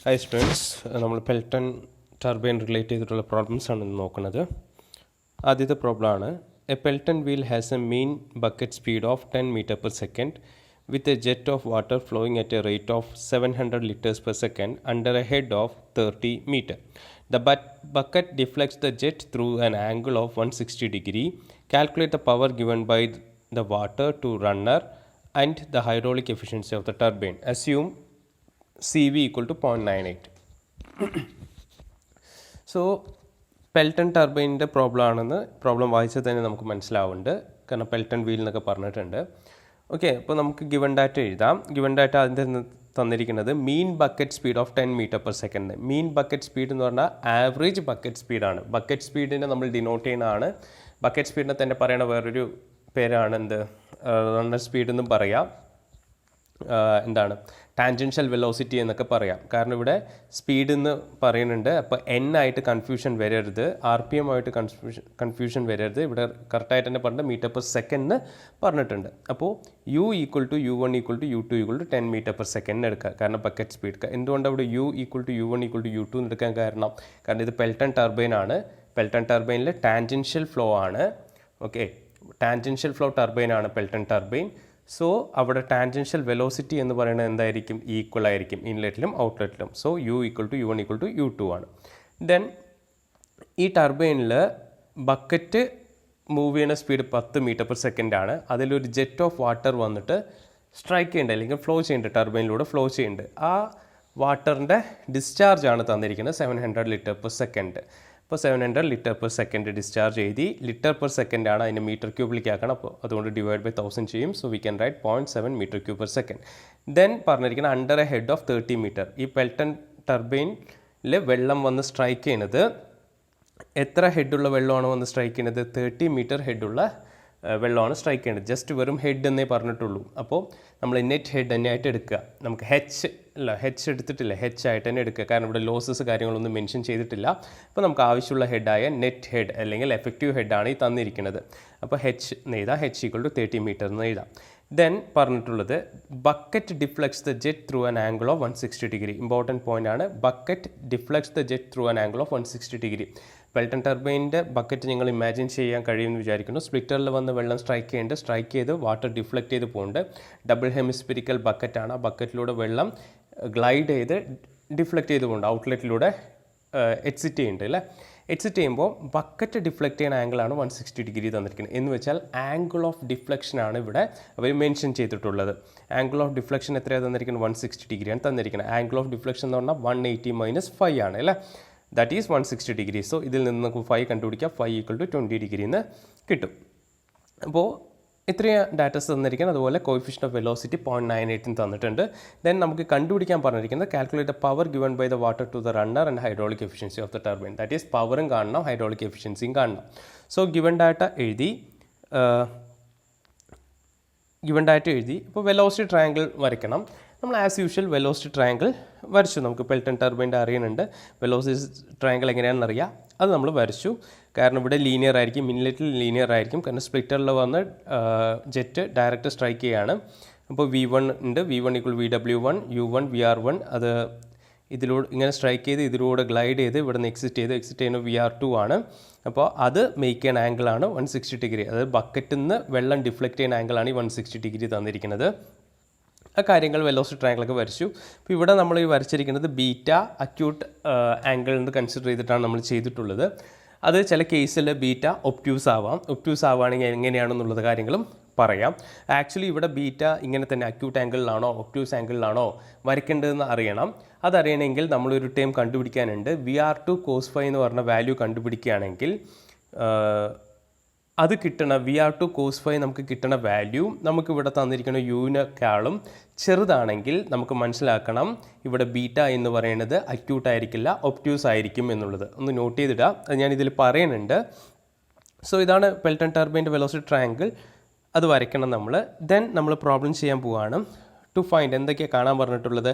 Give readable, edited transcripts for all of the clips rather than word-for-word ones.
Hi students, നമ്മൾ Pelton turbine relate ചെയ്തിട്ടുള്ള problems ആണ് ഇന്ന് നോക്കുന്നത്. ആദ്യത്തെ പ്രോബ്ലം ആണ് A Pelton wheel has A mean bucket speed of 10 meter per second with a jet of water flowing at a rate of 700 liters per second under a head of 30 meter. The bucket deflects the jet through an angle of 160 degree. Calculate the power given by the water to runner and the hydraulic efficiency of the turbine. Assume CV equal to 0.98. So Pelton ടർബൈനിൻ്റെ problem ആണെന്ന് problem വായിച്ചാൽ തന്നെ നമുക്ക് മനസ്സിലാവുന്നുണ്ട്, കാരണം Pelton wheel എന്നൊക്കെ പറഞ്ഞിട്ടുണ്ട്. Okay, അപ്പോൾ നമുക്ക് ഗിവൺ ഡാറ്റ എഴുതാം. ഗിവൺ ഡാറ്റ അതിൻ്റെ തന്നിരിക്കുന്നത് mean bucket speed of 10 meter per second. Mean bucket speed എന്ന് പറഞ്ഞാൽ ആവറേജ് ബക്കറ്റ് സ്പീഡാണ്. ബക്കറ്റ് സ്പീഡിനെ നമ്മൾ ഡിനോട്ട് ചെയ്യുന്നതാണ്. ബക്കറ്റ് സ്പീഡിനെ തന്നെ പറയണ വേറൊരു പേരാണ് എന്ത്, റണ്ണർ സ്പീഡ് എന്നും പറയാം. എന്താണ് ടാൻജൻഷ്യൽ വെലോസിറ്റി എന്നൊക്കെ പറയാം. കാരണം ഇവിടെ സ്പീഡ് എന്ന് പറയുന്നുണ്ട്, അപ്പോൾ എൻ ആയിട്ട് കൺഫ്യൂഷൻ വരരുത്, RPM ആയിട്ട് കൺഫ്യൂഷൻ വരരുത്. ഇവിടെ കറക്റ്റായിട്ട് തന്നെ പറഞ്ഞിട്ട് മീറ്റർ പെർ സെക്കൻഡ് പറഞ്ഞിട്ടുണ്ട്. അപ്പോൾ U equal to U1 equal to U2 equal to 10 meter per second എടുക്കുക, കാരണം ബക്കറ്റ് സ്പീഡ്. എന്തുകൊണ്ട് അവിടെ U equal to U1 equal to U2 എടുക്കാൻ കാരണം ഇത് പെൽട്ടൺ ടർബൈൻ ആണ്. പെൽട്ടൺ ടർബൈനിൽ ടാൻജൻഷ്യൽ ഫ്ലോ ആണ്. ഓക്കെ, ടാൻജൻഷ്യൽ ഫ്ലോ ടർബൈൻ ആണ് പെൽട്ടൺ ടർബൈൻ. സോ അവിടെ ടാൻജൻഷ്യൽ വെലോസിറ്റി എന്ന് പറയുന്നത് എന്തായിരിക്കും, ഈക്വൽ ആയിരിക്കും ഇൻലെറ്റിലും ഔട്ട്ലെറ്റിലും. So U equal to U1 equal to U2 ആണ്. ദെൻ ഈ ടർബൈനിൽ ബക്കറ്റ് മൂവ് ചെയ്യുന്ന സ്പീഡ് 10 meter per second ആണ്. അതിലൊരു ജെറ്റ് ഓഫ് വാട്ടർ വന്നിട്ട് സ്ട്രൈക്ക് ചെയ്യേണ്ടത് അല്ലെങ്കിൽ ഫ്ലോ ചെയ്യേണ്ടത്, ടർബൈനിലൂടെ ഫ്ലോ ചെയ്യേണ്ടത്. ആ വാട്ടറിൻ്റെ ഡിസ്ചാർജ് ആണ് തന്നിരിക്കുന്നത് 700 liter per second. അപ്പോൾ 700 liter per second ഡിസ്ചാർജ് എഴുതി. ലിറ്റർ പെർ സെക്കൻഡ് ആണ്, അതിന് മീറ്റർ ക്യൂബിലേക്ക് ആക്കണം. അപ്പോൾ അതുകൊണ്ട് ഡിവൈഡ് ബൈ 1000 ചെയ്യും. So we can write 0.7 meter cube per second. Then പറഞ്ഞിരിക്കുന്നത് under a head of 30 meter. ഈ പെൽട്ടൺ ടർബൈനിൽ വെള്ളം വന്ന് സ്ട്രൈക്ക് ചെയ്യുന്നത് എത്ര ഹെഡുള്ള വെള്ളമാണ് വന്ന് സ്ട്രൈക്ക് ചെയ്യുന്നത്, 30 meter ഹെഡുള്ള വെള്ളമാണ് സ്ട്രൈക്ക് ചെയ്യേണ്ടത്. ജസ്റ്റ് വെറും ഹെഡ് എന്നേ പറഞ്ഞിട്ടുള്ളൂ. അപ്പോൾ നമ്മൾ നെറ്റ് ഹെഡ് തന്നെ ആയിട്ട് എടുക്കുക. നമുക്ക് ഹെച്ച് എടുത്തിട്ടില്ല, ഹെച്ച് ആയിട്ട് തന്നെ എടുക്കുക, കാരണം ഇവിടെ ലോസസ് കാര്യങ്ങളൊന്നും മെൻഷൻ ചെയ്തിട്ടില്ല. അപ്പോൾ നമുക്ക് ആവശ്യമുള്ള ഹെഡായ നെറ്റ് ഹെഡ് അല്ലെങ്കിൽ എഫക്റ്റീവ് ഹെഡാണ് ഈ തന്നിരിക്കുന്നത്. അപ്പോൾ ഹെച്ച് എന്ന് എഴുതാം, ഹെച്ച് ഈക്വൽ ടു 30 meter എന്ന് എഴുതാം. ദെൻ പറഞ്ഞിട്ടുള്ളത് bucket deflects the jet through an angle of 160 degree. Important point ആണ്. Bucket deflects the jet through an angle of 160 degree. Pelton ടർബൈനിൻ്റെ ബക്കറ്റ് നിങ്ങൾ ഇമാജിൻ ചെയ്യാൻ കഴിയുമെന്ന് വിചാരിക്കുന്നു. സ്പ്ലിറ്ററിൽ വന്ന് വെള്ളം സ്ട്രൈക്ക് ചെയ്ത് വാട്ടർ ഡിഫ്ലക്റ്റ് ചെയ്ത് പോകുന്നുണ്ട്. ഡബിൾ ഹെമിസ്ഫിരിക്കൽ ബക്കറ്റാണ്. ആ ബക്കറ്റിലൂടെ വെള്ളം ഗ്ലൈഡ് ചെയ്ത് ഡിഫ്ലക്റ്റ് ചെയ്ത് പോകുന്നുണ്ട്, ഔട്ട്ലെറ്റിലൂടെ എക്സിറ്റ് ചെയ്യുന്നുണ്ട് അല്ലേ. എക്സിറ്റ് ചെയ്യുമ്പോൾ ബക്കറ്റ് ഡിഫ്ലക്റ്റ് ചെയ്യുന്ന ആംഗിളാണ് 160 degree തന്നിരിക്കുന്നത്. എന്ന് വെച്ചാൽ ആംഗിൾ ഓഫ് ഡിഫ്ലക്ഷനാണ് ഇവിടെ അവർ മെൻഷൻ ചെയ്തിട്ടുള്ളത്. ആംഗിൾ ഓഫ് ഡിഫ്ലക്ഷൻ എത്രയാണ് തന്നിരിക്കുന്നത്, 160 degree ആണ് തന്നിരിക്കുന്നത്. ആംഗിൾ ഓഫ് ഡിഫ്ലക്ഷൻ എന്ന് പറഞ്ഞാൽ 180 - 5 ആണ് അല്ലേ. That is 160 degree. സോ ഇതിൽ നിന്ന് നമുക്ക് 5 കണ്ടുപിടിക്കാം. 5 ഈക്വൽ ടു 20 degree എന്ന് കിട്ടും. അപ്പോൾ ഇത്രയും ഡാറ്റസ് തന്നിരിക്കുന്നത്. അതുപോലെ കോയിഫിഷ്യൻ്റ് ഓഫ് വെലോസിറ്റി 0.98 തന്നിട്ടുണ്ട്. ദെൻ നമുക്ക് കണ്ടുപിടിക്കാൻ പറഞ്ഞിരിക്കുന്നത് calculate the power given by the water to the runner and hydraulic efficiency of the turbine. That is പവറും കാണണം, ഹൈഡ്രോളിക് എഫിഷ്യൻസിയും കാണണം. സോ ഗിവൺ ഡാറ്റ എഴുതി. ഇപ്പോൾ വെലോസിറ്റി ട്രയാങ്കിൾ വരയ്ക്കണം. നമ്മൾ ആസ് യൂഷ്വൽ വെലോസിറ്റി ട്രയാങ്കിൾ വരച്ചു. നമുക്ക് പെൽട്ടൺ ടർബൈൻ്റെ അറിയുന്നുണ്ട് വെലോസിറ്റി ട്രയാങ്കിൾ എങ്ങനെയാണെന്ന് അറിയാം. അത് നമ്മൾ വരച്ചു. കാരണം ഇവിടെ ലീനിയർ ആയിരിക്കും, ഇൻലെറ്റിൽ ലീനിയർ ആയിരിക്കും, കാരണം സ്പ്ലിറ്ററിൽ വന്ന് ജെറ്റ് ഡയറക്റ്റ് സ്ട്രൈക്ക് ചെയ്യുകയാണ്. അപ്പോൾ V1 ഉണ്ട്, V1 equal VW1, U1 VR1. അത് ഇതിലൂടെ ഇങ്ങനെ സ്ട്രൈക്ക് ചെയ്ത് ഇതിലൂടെ ഗ്ലൈഡ് ചെയ്ത് ഇവിടെ നിന്ന് എക്സിറ്റ് ചെയ്യുന്ന VR2 ആണ്. അപ്പോൾ അത് മേക്ക് ചെയ്യുന്ന ആംഗിളാണ് 160 degree. അതായത് ബക്കറ്റിൽ നിന്ന് വെള്ളം ഡിഫ്ലക്റ്റ് ചെയ്യുന്ന ആംഗിളാണ് ഈ 160 degree തന്നിരിക്കുന്നത്. ആ കാര്യങ്ങൾ വെലോസിറ്റി ട്രയാങ്കിളൊക്കെ വരച്ചു. അപ്പോൾ ഇവിടെ നമ്മൾ ഈ വരച്ചിരിക്കുന്നത് ബീറ്റ അക്യൂട്ട് ആംഗിൾ എന്ന് കൺസിഡർ ചെയ്തിട്ടാണ് നമ്മൾ ചെയ്തിട്ടുള്ളത്. അത് ചില കേസിൽ ബീറ്റ ഒപ്റ്റ്യൂസ് ആവാം. ഒപ്റ്റ്യൂസ് ആവുകയാണെങ്കിൽ എങ്ങനെയാണെന്നുള്ളത് കാര്യങ്ങളും പറയാം. ആക്ച്വലി ഇവിടെ ബീറ്റ ഇങ്ങനെ തന്നെ അക്യൂട്ട് ആംഗിളിലാണോ ഒപ്റ്റ്യൂസ് ആംഗിളിലാണോ വരയ്ക്കേണ്ടതെന്ന് അറിയണം. അതറിയണമെങ്കിൽ നമ്മളൊരു ടൈം കണ്ടുപിടിക്കാനുണ്ട്. VR2 cos phi എന്ന് പറഞ്ഞ വാല്യൂ കണ്ടുപിടിക്കുകയാണെങ്കിൽ അത് കിട്ടണ VR2 cos phi നമുക്ക് കിട്ടണ വാല്യൂ നമുക്കിവിടെ തന്നിരിക്കുന്ന യുവിനേക്കാളും ചെറുതാണെങ്കിൽ നമുക്ക് മനസ്സിലാക്കണം ഇവിടെ ബീറ്റ എന്ന് പറയുന്നത് അക്യൂട്ട് ആയിരിക്കില്ല, ഒപ്റ്റ്യൂസ് ആയിരിക്കും എന്നുള്ളത്. ഒന്ന് നോട്ട് ചെയ്തിടുക, അത് ഞാനിതിൽ പറയുന്നുണ്ട്. സോ ഇതാണ് പെൽട്ടൺ ടർബൈൻ്റെ വെലോസിറ്റി ട്രയാങ്കിൾ. അത് വരയ്ക്കണം നമ്മൾ. ദെൻ നമ്മൾ പ്രോബ്ലം ചെയ്യാൻ പോവുകയാണ്. ടു ഫൈൻഡ് എന്തൊക്കെയാണ് കാണാൻ പറഞ്ഞിട്ടുള്ളത്,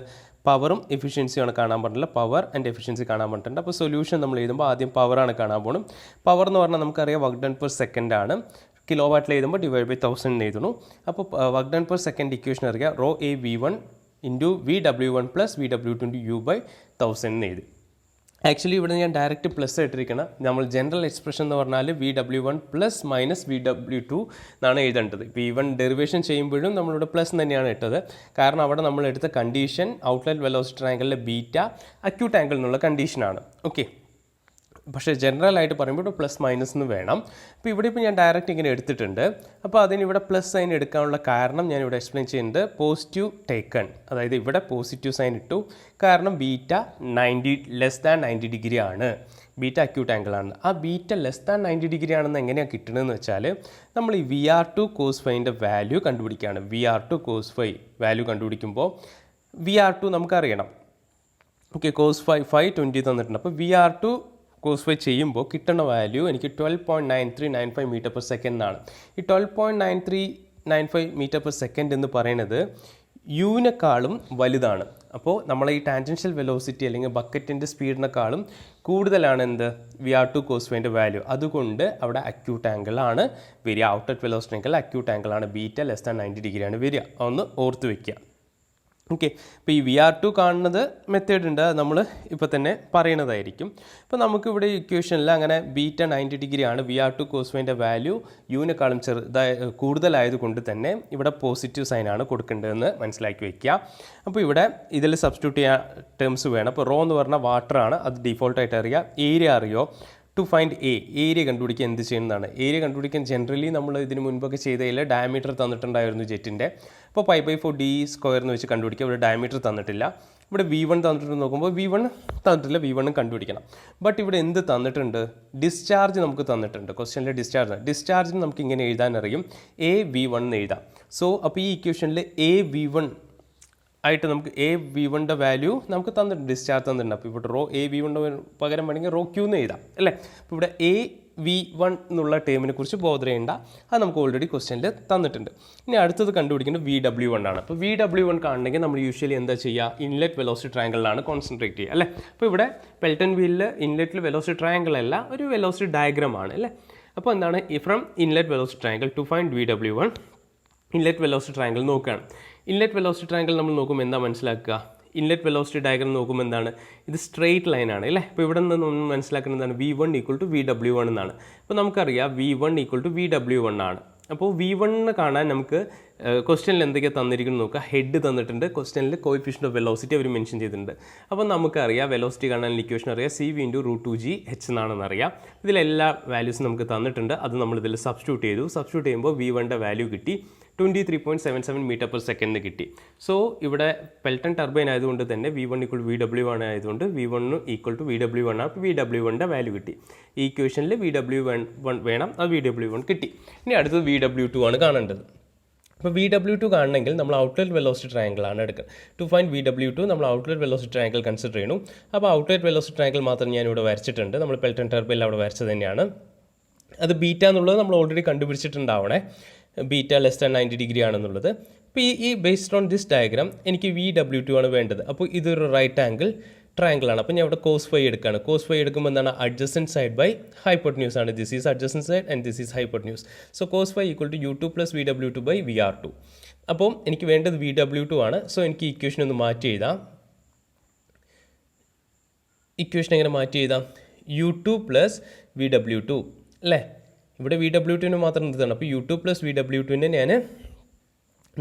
പവറും എഫിഷ്യൻസിയാണ് കാണാൻ പറഞ്ഞിട്ടുള്ളത്. പവർ ആൻഡ് എഫിഷ്യൻസി കാണാൻ പറഞ്ഞിട്ടുണ്ട്. അപ്പോൾ സൊല്യൂഷൻ നമ്മൾ എഴുതുമ്പോൾ ആദ്യം പവറാണ് കാണാൻ പോകണം. പവർ എന്ന് പറഞ്ഞാൽ നമുക്കറിയാം വർക്ക് ഡൺ പെർ സെക്കൻഡ് ആണ്. കിലോ വാട്ടിൽ എഴുതുമ്പോൾ ഡിവൈഡ് ബൈ 1000 എഴുതുന്നു. അപ്പോൾ work done per second equation അറിയാം. ρ A V1 into VW1 plus VW2 into U/1000 എന്ന് എഴുതി. ആക്ച്വലി ഇവിടെ ഞാൻ ഡയറക്റ്റ് പ്ലസ് ഇട്ടിരിക്കണം. നമ്മൾ ജനറൽ എക്സ്പ്രഷൻ എന്ന് പറഞ്ഞാൽ VW1 പ്ലസ് മൈനസ് VW2 എന്നാണ് എഴുതേണ്ടത്. ഇപ്പോൾ ഈവൻ ഡെറിവേഷൻ ചെയ്യുമ്പോഴും നമ്മളിവിടെ പ്ലസ് തന്നെയാണ് ഇട്ടത്. കാരണം അവിടെ നമ്മൾ എടുത്ത കണ്ടീഷൻ ഔട്ട്ലെറ്റ് വെലോസിറ്റി ട്രയാങ്കിളിലെ ബീറ്റ അക്യൂട്ട് ആംഗിൾ എന്നുള്ള കണ്ടീഷനാണ്. ഓക്കെ, പക്ഷേ ജനറലായിട്ട് പറയുമ്പോൾ ഇവിടെ പ്ലസ് മൈനസ് എന്ന് വേണം. അപ്പോൾ ഇവിടെ ഇപ്പോൾ ഞാൻ ഡയറക്റ്റ് ഇങ്ങനെ എടുത്തിട്ടുണ്ട്. അപ്പോൾ അതിനിവിടെ പ്ലസ് സൈൻ എടുക്കാനുള്ള കാരണം ഞാനിവിടെ എക്സ്പ്ലെയിൻ ചെയ്യുന്നത് പോസിറ്റീവ് ടേക്കൺ, അതായത് ഇവിടെ പോസിറ്റീവ് സൈൻ ഇട്ടു. കാരണം ബീറ്റ 90 ഡിഗ്രി ആണ്, ബീറ്റ അക്യൂട്ട് ആംഗിൾ ആണ്. ആ ബീറ്റ <90 ഡിഗ്രി ആണെന്ന് എങ്ങനെയാണ് കിട്ടുന്നതെന്ന് വെച്ചാൽ നമ്മൾ ഈ VR2 cos ഫൈൻ്റെ വാല്യൂ കണ്ടുപിടിക്കുകയാണ്. VR2 cos ഫൈ വാല്യൂ കണ്ടുപിടിക്കുമ്പോൾ VR2 നമുക്കറിയണം. ഓക്കെ, cos ഫൈ 20 തന്നിട്ടുണ്ട്. അപ്പോൾ VR2 cos ഫൈ ചെയ്യുമ്പോൾ കിട്ടുന്ന വാല്യൂ എനിക്ക് 12.9395 മീറ്റർ പെർ സെക്കൻഡ് എന്നാണ്. ഈ 12.9395 മീറ്റർ പെർ സെക്കൻഡ് എന്ന് പറയുന്നത് യുവിനേക്കാളും വലുതാണ്. അപ്പോൾ നമ്മൾ ഈ ടാൻജൻഷ്യൽ വെലോസിറ്റി അല്ലെങ്കിൽ ബക്കറ്റിൻ്റെ സ്പീഡിനേക്കാളും കൂടുതലാണ് എന്ത് VR2 cos ഫൈൻ്റെ വാല്യൂ. അതുകൊണ്ട് അവിടെ അക്യൂട്ട് ആംഗിൾ ആണ് വരിക. Outlet velocity angle acute angle ആണ്, ബീറ്റ <90 ഡിഗ്രി ആണ് വരിക. ഒന്ന് ഓർത്ത് വയ്ക്കുക. ഓക്കെ, ഇപ്പോൾ ഈ VR2 കാണുന്നത് മെത്തേഡ് ഉണ്ട്, അത് നമ്മൾ ഇപ്പോൾ തന്നെ പറയുന്നതായിരിക്കും. ഇപ്പോൾ നമുക്കിവിടെ ഇക്വേഷനിൽ അങ്ങനെ ബീറ്റ 90 ഡിഗ്രി ആണ്, VR2 cos ഫൈൻ്റെ വാല്യൂ യുവിനേക്കാളും കൂടുതലായതുകൊണ്ട് തന്നെ ഇവിടെ പോസിറ്റീവ് സൈനാണ് കൊടുക്കേണ്ടതെന്ന് മനസ്സിലാക്കി വയ്ക്കുക. അപ്പോൾ ഇവിടെ ഇതിൽ സബ്സ്റ്റിറ്റ്യൂട്ട് ചെയ്യാൻ ടേംസ് വേണം. അപ്പോൾ റോ എന്ന് പറഞ്ഞാൽ വാട്ടറാണ്, അത് ഡിഫോൾട്ടായിട്ട് അറിയുക. ഏരിയ അറിയോ? ടു ഫൈൻഡ് ഏരിയ കണ്ടുപിടിക്കാൻ എന്ത് ചെയ്യുന്നതാണ്? ഏരിയ കണ്ടുപിടിക്കാൻ ജനറലി നമ്മൾ ഇതിന് മുൻപൊക്കെ ചെയ്തതിൽ ഡയമീറ്റർ തന്നിട്ടുണ്ടായിരുന്നു ജെറ്റിൻ്റെ. അപ്പോൾ π/4d² എന്ന് വെച്ച് കണ്ടുപിടിക്കുക. ഇവിടെ ഡയമീറ്റർ തന്നിട്ടില്ല. ഇവിടെ V1 തന്നിട്ട് നോക്കുമ്പോൾ V1 തന്നിട്ടില്ല, V1 കണ്ടുപിടിക്കണം. ബട്ട് ഇവിടെ എന്ത് തന്നിട്ടുണ്ട്? ഡിസ്ചാർജ് നമുക്ക് തന്നിട്ടുണ്ട്. ക്വസ്റ്റ്യനിലെ ഡിസ്ചാർജിന് നമുക്ക് ഇങ്ങനെ എഴുതാനറിയും, AV1 എന്ന് എഴുതാം. സോ അപ്പോൾ ഈ ഇക്വേഷനിൽ AV1 ആയിട്ട് നമുക്ക് AV1ൻ്റെ വാല്യൂ നമുക്ക് തന്നിട്ടുണ്ട്, ഡിസ്ചാർജ് തന്നിട്ടുണ്ട്. അപ്പോൾ ഇവിടെ റോ AV1ൻ്റെ പകരം വേണമെങ്കിൽ ρQ എന്ന് എഴുതാം അല്ലേ. അപ്പോൾ ഇവിടെ AV1 എന്നുള്ള ടേമിനെ കുറിച്ച് ബോധർ ചെയ്യേണ്ട, അത് നമുക്ക് ഓൾറെഡി ക്വസ്റ്റ്യനിൽ തന്നിട്ടുണ്ട്. ഇനി അടുത്തത് കണ്ടുപിടിക്കുന്നത് VW1 ആണ്. അപ്പോൾ VW1 കാണണമെങ്കിൽ നമ്മൾ യൂഷ്വലി എന്താ ചെയ്യുക? ഇൻലെറ്റ് വെലോസിറ്റി ട്രയാങ്കിളിലാണ് കോൺസെൻട്രേറ്റ് ചെയ്യുക അല്ലേ. അപ്പോൾ ഇവിടെ പെൽട്ടൺ വീലിൽ ഇൻലെറ്റിൽ വെലോസിറ്റി ട്രയാങ്കിൾ അല്ല, ഒരു വെലോസിറ്റി ഡയഗ്രാം ആണ് അല്ലേ. അപ്പോൾ എന്താണ്, from inlet velocity triangle to find VW1 inlet velocity triangle നോക്കുകയാണ്. ഇൻലെറ്റ് വെലോസിറ്റി ട്രയാങ്കിൾ നമ്മൾ നോക്കുമ്പോൾ എന്താ മനസ്സിലാക്കുക? ഇൻലെറ്റ് വെലോസിറ്റി ഡയഗ്രം നോക്കുമ്പോൾ എന്താണ്, ഇത് സ്ട്രെയിറ്റ് ലൈനാണ് അല്ലേ. അപ്പോൾ ഇവിടെ നിന്ന് നമ്മൾ മനസ്സിലാക്കുന്നത് എന്താണ്? V1 = VW1 എന്നാണ്. അപ്പോൾ നമുക്കറിയാം V1 = VW1 ആണ്. അപ്പോൾ V1 കാണാൻ നമുക്ക് ക്വസ്റ്റ്യനിൽ എന്തൊക്കെയാണ് തന്നിരിക്കുന്നത് നോക്കുക. ഹെഡ് തന്നിട്ടുണ്ട്, ക്വസ്റ്റ്യനിൽ കോഎഫിഷ്യന്റ് ഓഫ് വെലോസിറ്റി അവർ മെൻഷൻ ചെയ്തിട്ടുണ്ട്. അപ്പോൾ നമുക്കറിയാം വെലോസിറ്റി കാണാൻ ഇക്വേഷൻ അറിയാം, CV × √2gh എന്നാണെന്ന് അറിയാം. ഇതിലെല്ലാ വാല്യൂസും നമുക്ക് തന്നിട്ടുണ്ട്, അത് നമ്മൾ ഇതിൽ സബ്സ്റ്റിറ്റ്യൂട്ട് ചെയ്തു. സബ്സ്റ്റിറ്റ്യൂട്ട് ചെയ്യുമ്പോൾ V1ൻ്റെ വാല്യൂ കിട്ടി 23.77 മീറ്റർ പെർ സെക്കൻഡ് കിട്ടി. സോ ഇവിടെ പെൽട്ടൺ ടർബൈൻ ആയതുകൊണ്ട് തന്നെ V1 = VW1 ആയതുകൊണ്ട് V1 = VW1 ആണ്. അപ്പോൾ VW1ൻ്റെ വാല്യൂ കിട്ടി. ഈ ഇക്വേഷനിൽ VW1 വേണം, അത് VW1 കിട്ടി. ഇനി അടുത്തത് VW2 ആണ് കാണേണ്ടത്. അപ്പോൾ VW2 കാണണമെങ്കിൽ നമ്മൾ ഔട്ട്ലെറ്റ് വെലോസിറ്റി ട്രയാങ്കിൾ ആണ് എടുക്കുന്നത്. ടു ഫൈൻഡ് VW2 നമ്മൾ ഔട്ട്ലെറ്റ് വെലോസിറ്റി ട്രയാങ്കിൾ കൺസിഡർ ചെയ്യണം. അപ്പോൾ ഔട്ട്ലെറ്റ് വെലോസിറ്റി ട്രയാങ്കിൾ മാത്രം ഞാൻ ഇവിടെ വരച്ചിട്ടുണ്ട്, നമ്മൾ പെൽട്ടൺ ടർബൈനിൽ അവിടെ വരച്ചത് തന്നെയാണ്. അത് ബീറ്റ എന്നുള്ളത് നമ്മൾ ഓൾറെഡി കണ്ടുപിടിച്ചിട്ടുണ്ടാവണേ, ബീറ്റ <90 ഡിഗ്രി ആണെന്നുള്ളത്. അപ്പോൾ ഈ ബേസ്ഡ് ഓൺ ദിസ് ഡയഗ്രാം എനിക്ക് VW2 ആണ് വേണ്ടത്. അപ്പോൾ ഇതൊരു റൈറ്റ് ആംഗിൾ ട്രയാങ്കിൾ ആണ്. അപ്പോൾ ഞാൻ ഇവിടെ cos ഫൈ എടുക്കുകയാണ്. cos ഫൈ എടുക്കുമ്പോൾ എന്താണ്? അഡ്ജസൻറ്റ് സൈഡ് ബൈ ഹൈപ്പോട്ടന്യൂസ് ആണ്. This is adjacent side and this is hypotenuse. So cos phi = U2 + VW2/VR2. അപ്പോൾ എനിക്ക് വേണ്ടത് VW2 ആണ്. സോ എനിക്ക് ഇക്വേഷൻ ഒന്ന് മാറ്റി എഴുതാം. ഇക്വേഷൻ എങ്ങനെ മാറ്റി എഴുതാം? U2 + VW2 അല്ലേ. ഇവിടെ VW2 മാത്രം നിർത്തണം. അപ്പോൾ U2 + VW2 ഞാൻ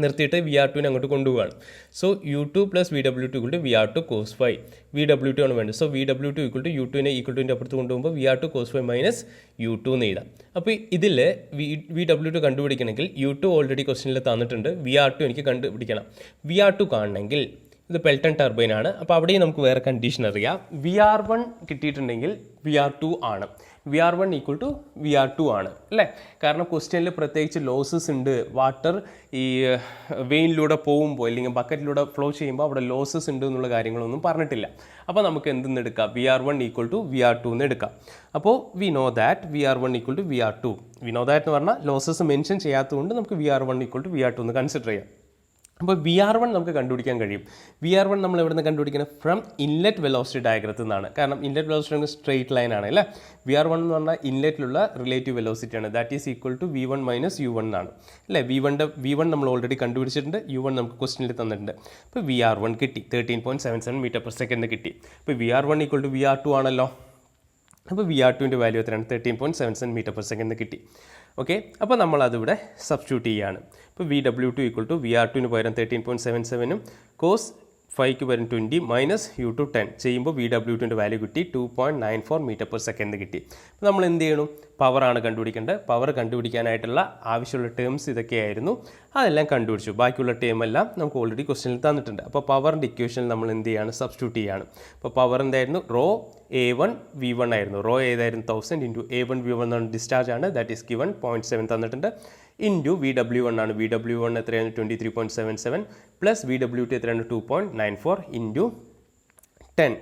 നിർത്തിയിട്ട് VR2 അങ്ങോട്ട് കൊണ്ടുപോവുകയാണ്. So U2 + VW2 = VR2 cos phi. VW2 ആണ് വേണ്ടത്. സോ VW2 = U2 നെ അപ്പുറത്ത് കൊണ്ടുപോകുമ്പോൾ VR2 cos ഫൈ - U2 എന്ന് എഴുതാം. അപ്പോൾ ഇതിൽ VW2 കണ്ടുപിടിക്കണമെങ്കിൽ U2 ഓൾറെഡി ക്വസ്റ്റ്യനിൽ തന്നിട്ടുണ്ട്, VR2 എനിക്ക് കണ്ടുപിടിക്കണം. VR2 കാണണമെങ്കിൽ ഇത് പെൽട്ടൺ ടർബൈൻ ആണ്. അപ്പോൾ അവിടെയും നമുക്ക് വേറെ കണ്ടീഷൻ അറിയാം. VR1 കിട്ടിയിട്ടുണ്ടെങ്കിൽ VR2 ആണ്. VR1 = VR2 ആണ് അല്ലേ. കാരണം ക്വസ്റ്റ്യനിൽ പ്രത്യേകിച്ച് ലോസസ് ഉണ്ട്. വാട്ടർ ഈ വെയിനിലൂടെ പോകുമ്പോൾ അല്ലെങ്കിൽ ബക്കറ്റിലൂടെ ഫ്ലോ ചെയ്യുമ്പോൾ അവിടെ ലോസസ് ഉണ്ട് എന്നുള്ള കാര്യങ്ങളൊന്നും പറഞ്ഞിട്ടില്ല. അപ്പോൾ നമുക്ക് എന്തെന്ന് എടുക്കാം? VR1 = VR2 എന്ന് എടുക്കാം. അപ്പോൾ we know that VR1 = VR2. We know that എന്ന് പറഞ്ഞാൽ ലോസസ് മെൻഷൻ ചെയ്യാത്തതുകൊണ്ട് നമുക്ക് VR1 = VR2 എന്ന് കൺസിഡർ ചെയ്യാം. അപ്പോൾ VR1 നമുക്ക് കണ്ടുപിടിക്കാൻ കഴിയും. VR1 നമ്മൾ എവിടെ നിന്ന് കണ്ടുപിടിക്കണം? ഫ്രം ഇൻലെറ്റ് വെലോസിറ്റി ഡയഗ്രത്തിൽ നിന്നാണ്. കാരണം ഇൻലെറ്റ് വെലോസിറ്റി സ്ട്രെയിറ്റ് ലൈൻ ആണ് അല്ലേ. VR1 എന്ന് പറഞ്ഞാൽ ഇൻലെറ്റിലുള്ള റിലേറ്റീവ് വെലോസിറ്റിയാണ്. That is equal to V1 minus U1 എന്നാണ് അല്ലേ. V1 നമ്മൾ ഓൾറെഡി കണ്ടുപിടിച്ചിട്ടുണ്ട്. U1 നമുക്ക് ക്വസ്റ്റനിൽ തന്നിട്ടുണ്ട്. അപ്പോൾ VR1 കിട്ടി 13.77 മീറ്റർ പെർ സെക്കൻഡ് കിട്ടി. അപ്പോൾ VR1 ഈക്വൽ ടു VR2 ആണല്ലോ. അപ്പോൾ VR2ൻ്റെ വാല്യൂ എത്രയാണ്? 13.77 മീറ്റർ പെർ സെക്കൻഡ് കിട്ടി. ഓക്കെ, അപ്പോൾ നമ്മൾ അതിവിടെ സബ്സ്റ്റിറ്റ്യൂട്ട് ചെയ്യുകയാണ്. ഇപ്പോൾ VW2 ഈക്വൽ ടു VR2ന് പകരം 13.77ഉം കോസ് 5ക്ക് പകരം 20 മൈനസ് U2 10 ചെയ്യുമ്പോൾ VW2ൻ്റെ വാല്യൂ കിട്ടി 2.94 മീറ്റർ പെർ സെക്കൻഡ് കിട്ടി. അപ്പോൾ നമ്മൾ എന്ത് ചെയ്യണം? പവറാണ് കണ്ടുപിടിക്കേണ്ടത്. പവർ കണ്ടുപിടിക്കാനായിട്ടുള്ള ആവശ്യമുള്ള ടേംസ് ഇതൊക്കെയായിരുന്നു. അതെല്ലാം കണ്ടുപിടിച്ചു. ബാക്കിയുള്ള ടേം എല്ലാം നമുക്ക് ഓൾറെഡി ക്വസ്റ്റനിൽ തന്നിട്ടുണ്ട്. അപ്പോൾ പവറിൻ്റെ ഇക്വേഷനിൽ നമ്മൾ എന്ത് ചെയ്യാണ്? സബ്സ്റ്റിറ്റ്യൂട്ട് ചെയ്യുകയാണ്. അപ്പോൾ പവർ എന്തായിരുന്നു? റോ A1 V1 ആയിരുന്നു. റോ ഏതായിരുന്നു? 1000 ഇൻറ്റു A1 V1 എന്നാണ് ഡിസ്ചാർജ് ആണ്. ദാറ്റ് ഈസ് ഗിവൺ 0.7 തന്നിട്ടുണ്ട്. ഇൻറ്റു VW1 ആണ്. VW1 എത്രയാണ്? 23.77 പ്ലസ് VW2 എത്രയാണ്? 2.94 ഇൻറ്റു 10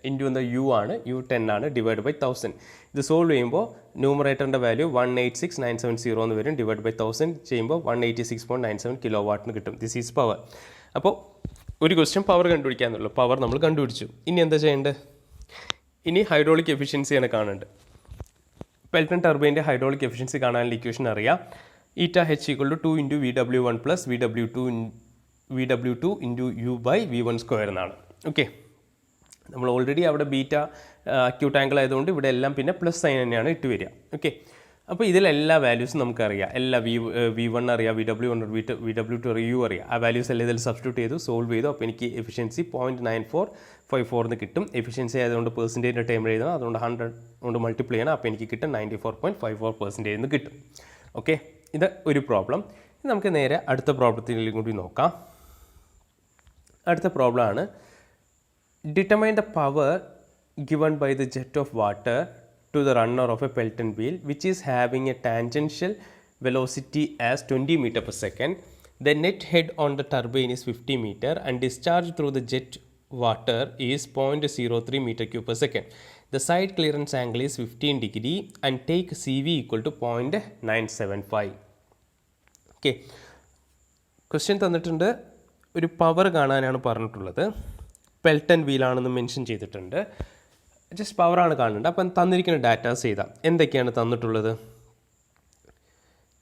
ഇൻറ്റു എന്താ U ആണ്. U 10 ആണ്. Divide by 1000. ഇത് സോൾവ് ചെയ്യുമ്പോൾ ന്യൂമറേറ്ററിൻ്റെ വാല്യൂ 186,970 എന്ന് വരും. ഡിവൈഡ് ബൈ 1000 ചെയ്യുമ്പോൾ 186.97 കിലോ വാട്ടിന് കിട്ടും. This is power. അപ്പോൾ ഒരു ക്വസ്റ്റ്യൻ പവർ കണ്ടുപിടിക്കാന്നുള്ളൂ. പവർ നമ്മൾ കണ്ടുപിടിച്ചു. ഇനി എന്താ ചെയ്യേണ്ടത്? ഇനി ഹൈഡ്രോളിക് എഫിഷ്യൻസിയാണ് കാണേണ്ടത്. പെൽട്ടൺ ടർബൈൻ്റെ ഹൈഡ്രോളിക് എഫിഷ്യൻസി കാണാനുള്ള ഇക്വേഷൻ അറിയാം. H equal to 2 into VW1 plus VW2 into U by V1 square എന്നാണ്. ഓക്കെ, നമ്മൾ ഓൾറെഡി അവിടെ ബീറ്റ അക്യൂട്ട് ആംഗിൾ ആയതുകൊണ്ട് ഇവിടെ എല്ലാം പിന്നെ പ്ലസ് സൈൻ തന്നെയാണ് ഇട്ട് വരിക. ഓക്കെ, അപ്പോൾ ഇതിലെല്ലാ വാല്യൂസും നമുക്കറിയാം. എല്ലാ V1 അറിയാം, VW2 അറിയാം, U അറിയാം. ആ വാല്യൂസ് എല്ലാം ഇതിൽ സബ്സ്റ്റിറ്റ്യൂട്ട് ചെയ്തു സോൾവ് ചെയ്തു. അപ്പോൾ എനിക്ക് എഫിഷ്യൻസി 0.9454 എന്ന് കിട്ടും. എഫിഷ്യൻസി ആയതുകൊണ്ട് പെർസെൻറ്റേജിൻ്റെ ടൈം എഴുതണം. അതുകൊണ്ട് 100 കൊണ്ട് മൾട്ടിപ്ലൈ ചെയ്യണം. അപ്പോൾ എനിക്ക് കിട്ടും 94.54% എന്ന് കിട്ടും. ഓക്കെ, ഇത് ഒരു പ്രോബ്ലം. നമുക്ക് നേരെ അടുത്ത പ്രോബ്ലത്തിലേക്ക് കൂടി നോക്കാം. അടുത്ത പ്രോബ്ലം ആണ് determine the power given by the jet of water to the runner of a Pelton wheel which is having a tangential velocity as 20 meter per second. The net head on the turbine is 50 meter and discharge through the jet water is 0.03 meter cube per second. The side clearance angle is 15 degree and take CV equal to 0.975. Okay, question തന്നിട്ടുണ്ട്. ഒരു power കാണാനാണ് പറഞ്ഞിട്ടുള്ളത്. Pelton വീലാണെന്ന് mention ചെയ്തിട്ടുണ്ട്. Just പവറാണ് കാണേണ്ടത്. അപ്പം തന്നിരിക്കുന്ന datas ചെയ്താൽ എന്തൊക്കെയാണ് തന്നിട്ടുള്ളത്?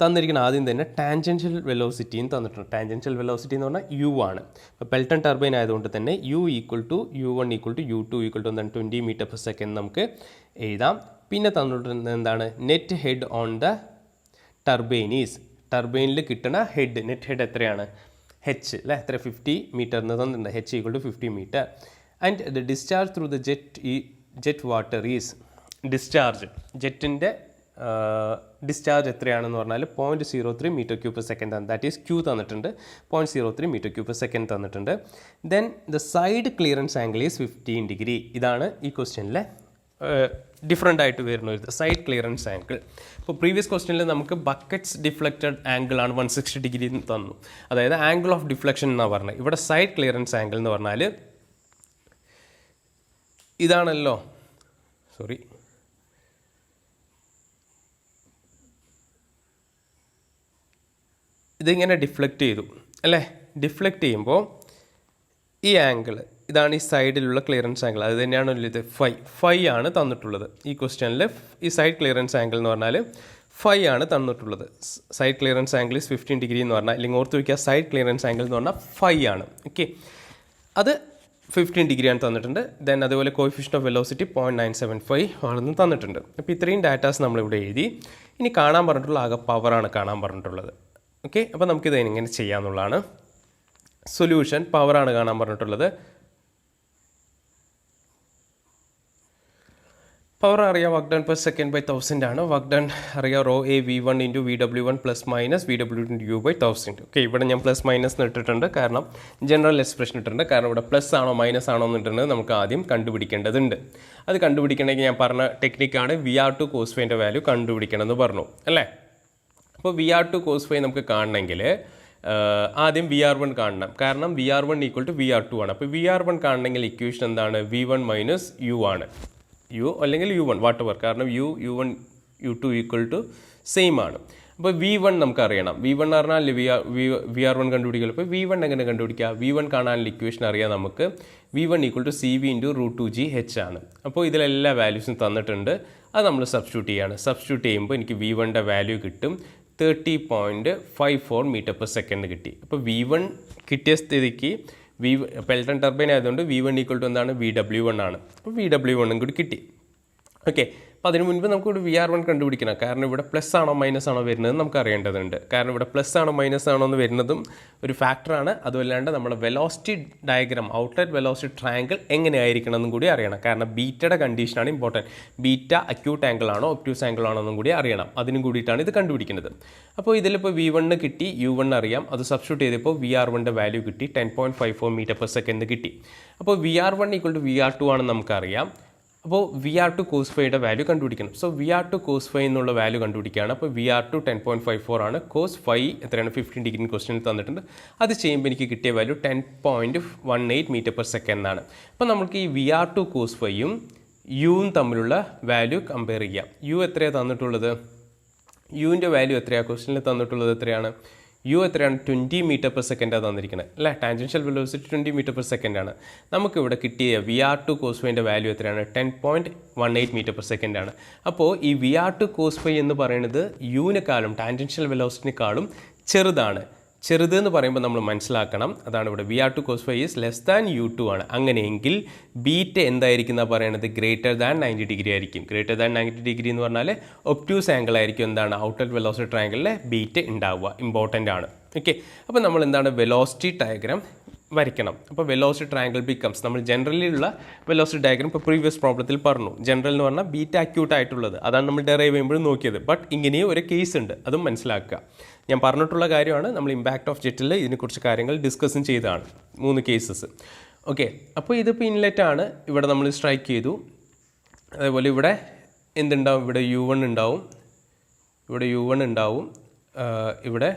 തന്നിരിക്കുന്ന ആദ്യം തന്നെ ടാൻജൻഷ്യൽ വെലോസിറ്റിയും തന്നിട്ടുണ്ട്. ടാൻജൻഷ്യൽ വെലോസിറ്റി എന്ന് പറഞ്ഞാൽ U ആണ്. അപ്പോൾ പെൽട്ടൺ ടർബൈൻ ആയതുകൊണ്ട് തന്നെ U equal to U1 equal to U2 equal to എന്താണ് 20 മീറ്റർ പെർ സെക്കൻഡ് നമുക്ക് എഴുതാം. പിന്നെ തന്നിട്ടുണ്ട് എന്താണ്? Net head on the turbine is, ടർബൈനിൽ കിട്ടുന്ന ഹെഡ്, നെറ്റ് ഹെഡ് എത്രയാണ്? H അല്ലേ, എത്ര? 50 മീറ്റർ എന്ന് തന്നിട്ടുണ്ട്. H equal to 50 metre. And the discharge through the jet water is, discharge ജെറ്റിൻ്റെ ഡിസ്ചാർജ് എത്രയാണെന്ന് പറഞ്ഞാൽ 0.03 മീറ്റർ ക്യൂബ് പെർ സെക്കൻഡ് ആണ്. ദാറ്റ് ഈസ് Q തന്നിട്ടുണ്ട്. 0.03 മീറ്റർ ക്യൂബ് പെർ സെക്കൻഡ് തന്നിട്ടുണ്ട്. Then the side clearance angle is 15 degree. ഇതാണ് ഈ ക്വസ്റ്റ്യനിലെ different ആയിട്ട് വരുന്ന ഒരു സൈഡ് ക്ലിയറൻസ് ആംഗിൾ. ഇപ്പോൾ പ്രീവിയസ് ക്വസ്റ്റ്യനിൽ നമുക്ക് ബക്കറ്റ്സ് ഡിഫ്ലക്റ്റഡ് ആംഗിൾ ആണ് 160 ഡിഗ്രി എന്ന് തന്നു. അതായത് ആംഗിൾ ഓഫ് ഡിഫ്ലക്ഷൻ എന്നാണ് പറഞ്ഞത്. ഇവിടെ സൈഡ് ക്ലിയറൻസ് ആംഗിൾ എന്ന് പറഞ്ഞാൽ ഇതാണല്ലോ. സോറി, ഇതിങ്ങനെ ഡിഫ്ലക്റ്റ് ചെയ്തു അല്ലേ. ഡിഫ്ലക്റ്റ് ചെയ്യുമ്പോൾ ഈ ആംഗിൾ ഇതാണ് ഈ സൈഡിലുള്ള ക്ലിയറൻസ് ആംഗിൾ. അത് തന്നെയാണ് ഇത് ഫൈ ആണ് തന്നിട്ടുള്ളത്. ഈ ക്വസ്റ്റ്യനിൽ ഈ സൈഡ് ക്ലിയറൻസ് ആംഗിൾ എന്ന് പറഞ്ഞാൽ 5 ആണ് തന്നിട്ടുള്ളത്. Side clearance angle is 15 degree എന്ന് പറഞ്ഞാൽ, അല്ലെങ്കിൽ ഓർത്ത് വയ്ക്കുക സൈഡ് ക്ലിയറൻസ് ആംഗിൾ എന്ന് പറഞ്ഞാൽ 5 ആണ്. ഓക്കെ, അത് 15 ഡിഗ്രിയാണ് തന്നിട്ടുണ്ട്. ദെൻ അതുപോലെ കോഎഫിഷ്യന്റ് ഓഫ് വെലോസിറ്റി 0.975 ആണെന്ന് തന്നിട്ടുണ്ട്. അപ്പോൾ ഇത്രയും ഡാറ്റാസ് നമ്മളിവിടെ എഴുതി. ഇനി കാണാൻ പറഞ്ഞിട്ടുള്ള ആകെ പവറാണ് കാണാൻ പറഞ്ഞിട്ടുള്ളത്. ഓക്കെ, അപ്പോൾ നമുക്കിത് എങ്ങനെ ചെയ്യാമെന്നുള്ളതാണ്. സൊല്യൂഷൻ പവറാണ് കാണാൻ പറഞ്ഞിട്ടുള്ളത്. പവർ അറിയാം, work done per second by 1000 ആണ്. വർക്ക് ഡൺ അറിയാം, rho A V1 into VW1 plus minus VW2 into U by 1000. Okay, ഇവിടെ ഞാൻ പ്ലസ് മൈനസ് ഇട്ടിട്ടുണ്ട്. കാരണം ജനറൽ എക്സ്പ്രഷൻ ഇട്ടിട്ടുണ്ട്. കാരണം ഇവിടെ പ്ലസ് ആണോ മൈനസ് ആണോ എന്നിട്ടുണ്ട് നമുക്ക് ആദ്യം കണ്ടുപിടിക്കേണ്ടതുണ്ട്. അത് കണ്ടുപിടിക്കണമെങ്കിൽ ഞാൻ പറഞ്ഞ ടെക്നിക്കാണ് VR2 cos φ വാല്യൂ കണ്ടുപിടിക്കണമെന്ന് പറഞ്ഞു അല്ലേ. അപ്പോൾ VR2 cos φ നമുക്ക് കാണണമെങ്കിൽ ആദ്യം VR1 കാണണം. കാരണം VR1 ഈക്വൽ ടു VR2 ആണ്. അപ്പോൾ VR1 കാണണമെങ്കിൽ ഇക്വേഷൻ എന്താണ്? V1 മൈനസ് U ആണ്. U അല്ലെങ്കിൽ U1 വാട്ട് എവർ. കാരണം U1 U2 equal to same ആണ്. അപ്പോൾ V1 നമുക്ക് അറിയണം. V1 എന്ന് പറഞ്ഞാൽ VR1 കണ്ടുപിടിക്കുമല്ലോ. അപ്പോൾ V1 എങ്ങനെ കണ്ടുപിടിക്കുക? V1 കാണാനുള്ള ഇക്വേഷൻ അറിയാം നമുക്ക്. V1 = CV × √2GH ആണ്. അപ്പോൾ ഇതിലെല്ലാ വാല്യൂസും തന്നിട്ടുണ്ട്. അത് നമ്മൾ സബ്സ്റ്റിറ്റ്യൂട്ട് ചെയ്യാണ്. സബ്സ്റ്റിറ്റ്യൂട്ട് ചെയ്യുമ്പോൾ എനിക്ക് V1ൻ്റെ വാല്യൂ കിട്ടും 30.54 m/s കിട്ടി. അപ്പോൾ V1 കിട്ടിയ സ്ഥിതിക്ക് പെൽട്ടൺ ടർബൈൻ ആയതുകൊണ്ട് V1 = എന്താണ്? VW1 ആണ്. അപ്പോൾ VW1 കൂടി കിട്ടി. ഓക്കെ, അപ്പോൾ അതിന് മുൻപ് നമുക്കിവിടെ VR1 കണ്ടുപിടിക്കണം. കാരണം ഇവിടെ പ്ലസ് ആണോ മൈനസ് ആണോ വരുന്നത് നമുക്ക് അറിയേണ്ടതുണ്ട്. കാരണം ഇവിടെ പ്ലസ് ആണോ മൈനസ് ആണോ എന്ന് വരുന്നതും ഒരു ഫാക്ടറാണ്. അതുമല്ലാണ്ട് നമ്മുടെ velocity diagram, outlet velocity triangle എങ്ങനെയായിരിക്കണം എന്നും കൂടി അറിയണം. കാരണം ബീറ്റയുടെ കണ്ടീഷനാണ് ഇമ്പോർട്ടൻറ്റ്. ബീറ്റ അക്യൂട്ട് ആംഗിൾ ആണോ ഒബ്റ്റ്യൂസ് ആംഗിൾ ആണോ എന്നും കൂടി അറിയണം. അതിനും കൂടിയിട്ടാണ് ഇത് കണ്ടുപിടിക്കുന്നത്. അപ്പോൾ ഇതിലിപ്പോൾ V1 കിട്ടി, U1 അറിയാം. അത് സബ്സ്റ്റിറ്റ്യൂട്ട് ചെയ്തപ്പോൾ VR1ൻ്റെ വാല്യൂ കിട്ടി 10.54 m/s കിട്ടി. അപ്പോൾ VR1 = VR2 ആണെന്ന് നമുക്കറിയാം. അപ്പോൾ VR2 cos φ വാല്യൂ കണ്ടുപിടിക്കണം. സോ VR2 cos φ എന്നുള്ള വാല്യൂ കണ്ടുപിടിക്കുകയാണ്. അപ്പോൾ VR2 10.54 ആണ്. cos φ എത്രയാണ്? 15 ഡിഗ്രി ക്വസ്റ്റ്യനിൽ തന്നിട്ടുണ്ട്. അത് ചെയ്യുമ്പോൾ എനിക്ക് കിട്ടിയ വാല്യൂ 10.18 m/s എന്നാണ്. അപ്പോൾ നമുക്ക് ഈ VR2 cos φയും യുവും തമ്മിലുള്ള വാല്യൂ കമ്പയർ ചെയ്യാം. യു എത്രയാണ് തന്നിട്ടുള്ളത്? യുവിൻ്റെ വാല്യൂ എത്രയാണ്? ക്വസ്റ്റ്യനിൽ തന്നിട്ടുള്ളത് എത്രയാണ്? യു എത്രയാണ്? 20 m/s തന്നിരിക്കുന്നത് അല്ലേ? ടാൻജൻഷ്യൽ വെലോസിറ്റി 20 m/s ആണ്. നമുക്കിവിടെ കിട്ടിയ VR2 cos φ വാല്യൂ എത്രയാണ്? 10.18 m/s ആണ്. അപ്പോൾ ഈ VR2 cos φ എന്ന് പറയുന്നത് യുവിനെക്കാളും ടാൻജൻഷ്യൽ വെലോസിറ്റിനെക്കാളും ചെറുതാണ്. ചെറുത് എന്ന് പറയുമ്പോൾ നമ്മൾ മനസ്സിലാക്കണം, അതാണ് ഇവിടെ VR2 cos φ <U2 ആണ്. അങ്ങനെയെങ്കിൽ ബീറ്റ എന്തായിരിക്കും എന്നാണ് പറയുന്നത്? > 90 ഡിഗ്രി ആയിരിക്കും. > 90 ഡിഗ്രി എന്ന് പറഞ്ഞാൽ ഒബ്റ്റ്യൂസ് ആംഗിൾ ആയിരിക്കും എന്താണ്? ഔട്ട്ലെറ്റ് വെലോസിറ്റി ട്രയാങ്കിളിലെ ബീറ്റ ഉണ്ടാവുക. ഇമ്പോർട്ടൻ്റ് ആണ്. ഓക്കെ, അപ്പോൾ നമ്മൾ എന്താണ്? വെലോസിറ്റി ഡയഗ്രാം വരയ്ക്കണം. അപ്പോൾ വെലോസിറ്റി ട്രയാങ്കിൾ ബിക്കംസ്, നമ്മൾ ജനറലിലുള്ള വെലോസിറ്റി ഡയഗ്രാം ഇപ്പോൾ പ്രീവിയസ് പ്രോബ്ലത്തിൽ പറഞ്ഞു. ജനറൽ എന്ന് പറഞ്ഞാൽ ബീറ്റ അക്യൂട്ട് ആയിട്ടുള്ളത്, അതാണ് നമ്മൾ ഡെറൈവ് ചെയ്യുമ്പോഴും നോക്കിയത്. ബട്ട് ഇങ്ങനെയും ഒരു കേസ് ഉണ്ട്, അതും മനസ്സിലാക്കുക. ഞാൻ പറഞ്ഞിട്ടുള്ള കാര്യമാണ്. നമ്മൾ ഇമ്പാക്റ്റ് ഓഫ് ജെറ്റിൽ ഇതിനെക്കുറിച്ച് കാര്യങ്ങൾ ഡിസ്കസും ചെയ്തതാണ്. 3 കേസസ്. ഓക്കെ, അപ്പോൾ ഇതിപ്പോൾ ഇൻലെറ്റ് ആണ്. ഇവിടെ നമ്മൾ സ്ട്രൈക്ക് ചെയ്തു. അതേപോലെ ഇവിടെ എന്തുണ്ടാവും? ഇവിടെ U1 ഉണ്ടാവും, ഇവിടെ U1 ഉണ്ടാവും, ഇവിടെ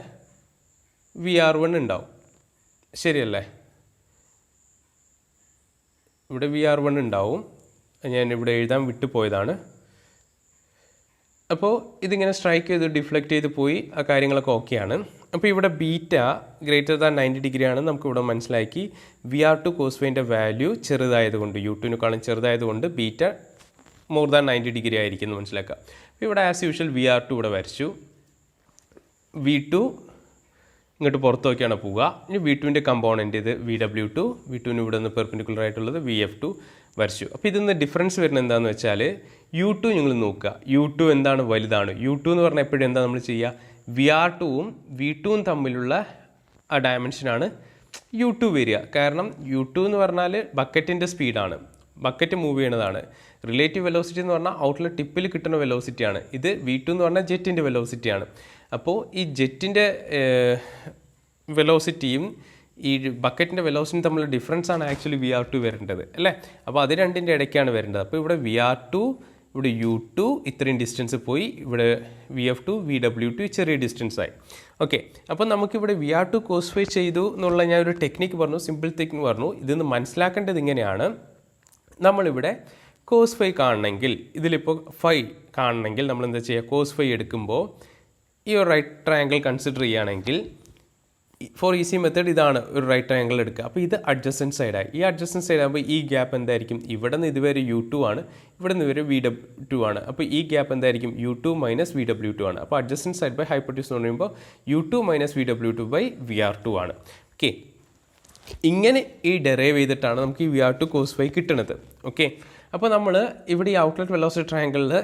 VR1 ഉണ്ടാവും. ശരിയല്ലേ? ഇവിടെ VR1 ഉണ്ടാവും. ഞാൻ ഇവിടെ എഴുതാൻ വിട്ടുപോയതാണ്. അപ്പോൾ ഇതിങ്ങനെ സ്ട്രൈക്ക് ചെയ്ത് ഡിഫ്ലക്റ്റ് ചെയ്ത് പോയി. ആ കാര്യങ്ങളൊക്കെ ഓക്കെയാണ്. അപ്പോൾ ഇവിടെ ബീറ്റ > 90 ഡിഗ്രി ആണ് നമുക്കിവിടെ മനസ്സിലാക്കി. VR2 cos φ വാല്യൂ ചെറുതായതുകൊണ്ട്, U2-നേക്കാളും ചെറുതായതുകൊണ്ട് ബീറ്റ < 90 ഡിഗ്രി ആയിരിക്കും എന്ന് മനസ്സിലാക്കുക. അപ്പോൾ ഇവിടെ ആസ് യൂഷ്വൽ VR2 ഇവിടെ വരച്ചു. V2 ഇങ്ങോട്ട് പുറത്ത് നോക്കിയാണ് പോവുക. ഇനി V2ൻ്റെ കമ്പോണൻറ്റ് ഇത് VW2, V2-ന് ഇവിടെ നിന്ന് പെർപെൻഡിക്കുലർ ആയിട്ടുള്ളത് VF2 വരച്ചു. അപ്പോൾ ഇതിന്ന് ഡിഫറൻസ് വരുന്നത് എന്താണെന്ന് വെച്ചാൽ U2 നിങ്ങൾ നോക്കുക. U2 എന്താണ്? വലുതാണ്. U2 എന്ന് പറഞ്ഞാൽ എപ്പോഴും എന്താ നമ്മൾ ചെയ്യുക? VR2-ഉം V2-ഉം തമ്മിലുള്ള ആ ഡയമെൻഷനാണ് U2 വരിക. കാരണം U2 എന്ന് പറഞ്ഞാൽ ബക്കറ്റിൻ്റെ സ്പീഡാണ്, ബക്കറ്റ് മൂവ് ചെയ്യണതാണ്. റിലേറ്റീവ് വെലോസിറ്റി എന്ന് പറഞ്ഞാൽ ഔട്ട്ലെറ്റ് ടിപ്പിൽ കിട്ടുന്ന വെലോസിറ്റിയാണ്. ഇത് V2 എന്ന് പറഞ്ഞാൽ ജെറ്റിൻ്റെ വെലോസിറ്റിയാണ്. അപ്പോൾ ഈ ജെറ്റിൻ്റെ വെലോസിറ്റിയും ഈ ബക്കറ്റിൻ്റെ വെലോസിറ്റിയും തമ്മിലുള്ള ഡിഫറൻസ് ആണ് ആക്ച്വലി VR2 വരേണ്ടത് അല്ലേ? അപ്പോൾ അത് രണ്ടിൻ്റെ ഇടയ്ക്കാണ് വരേണ്ടത്. അപ്പോൾ ഇവിടെ VR2, ഇവിടെ U2 ഇത്രയും ഡിസ്റ്റൻസ് പോയി, ഇവിടെ VF2, VW2 ചെറിയ ഡിസ്റ്റൻസായി. ഓക്കെ, അപ്പോൾ നമുക്കിവിടെ VR2 cos φ ചെയ്തു എന്നുള്ള ഞാൻ ഒരു ടെക്നിക്ക് പറഞ്ഞു, സിമ്പിൾ ടെക്നിക്ക് പറഞ്ഞു. ഇതൊന്ന് മനസ്സിലാക്കേണ്ടത് ഇങ്ങനെയാണ്. നമ്മളിവിടെ cos φ കാണണമെങ്കിൽ, ഇതിലിപ്പോൾ φ കാണണമെങ്കിൽ നമ്മൾ എന്താ ചെയ്യുക? cos φ എടുക്കുമ്പോൾ ഈ ഒരു റൈറ്റ് ട്രയാങ്കിൾ കൺസിഡർ ചെയ്യുകയാണെങ്കിൽ ഫോർ ഈസി മെത്തേഡ് ഇതാണ് ഒരു റൈറ്റ് ട്രയാങ്കിൾ എടുക്കുക. അപ്പോൾ ഇത് അഡ്ജസ്റ്റൻറ്റ് സൈഡായി. ഈ അഡ്ജസ്റ്റൻറ്റ് സൈഡ് ആകുമ്പോൾ ഈ ഗ്യാപ്പ് എന്തായിരിക്കും? ഇവിടെ നിന്ന് ഇതുവരെ U2 ആണ്, ഇവിടെ നിന്ന് ഇവരെ VW2 ആണ്. അപ്പോൾ ഈ ഗ്യാപ്പ് എന്തായിരിക്കും? U2 - VW2 ആണ്. അപ്പോൾ അഡ്ജസ്റ്റൻറ്റ് സൈഡ് ബൈ ഹൈപ്പോട്ടീസ് എന്ന് പറയുമ്പോൾ U2 - VW2 VR2 ആണ്. ഓക്കെ, ഇങ്ങനെ ഈ ഡെറൈവ് ചെയ്തിട്ടാണ് നമുക്ക് ഈ VR2 cos φ കിട്ടുന്നത്. ഓക്കെ, അപ്പോൾ നമ്മൾ ഇവിടെ ഈ ഔട്ട്ലെറ്റ് വെലോസിറ്റി ട്രയാങ്കിളിൽ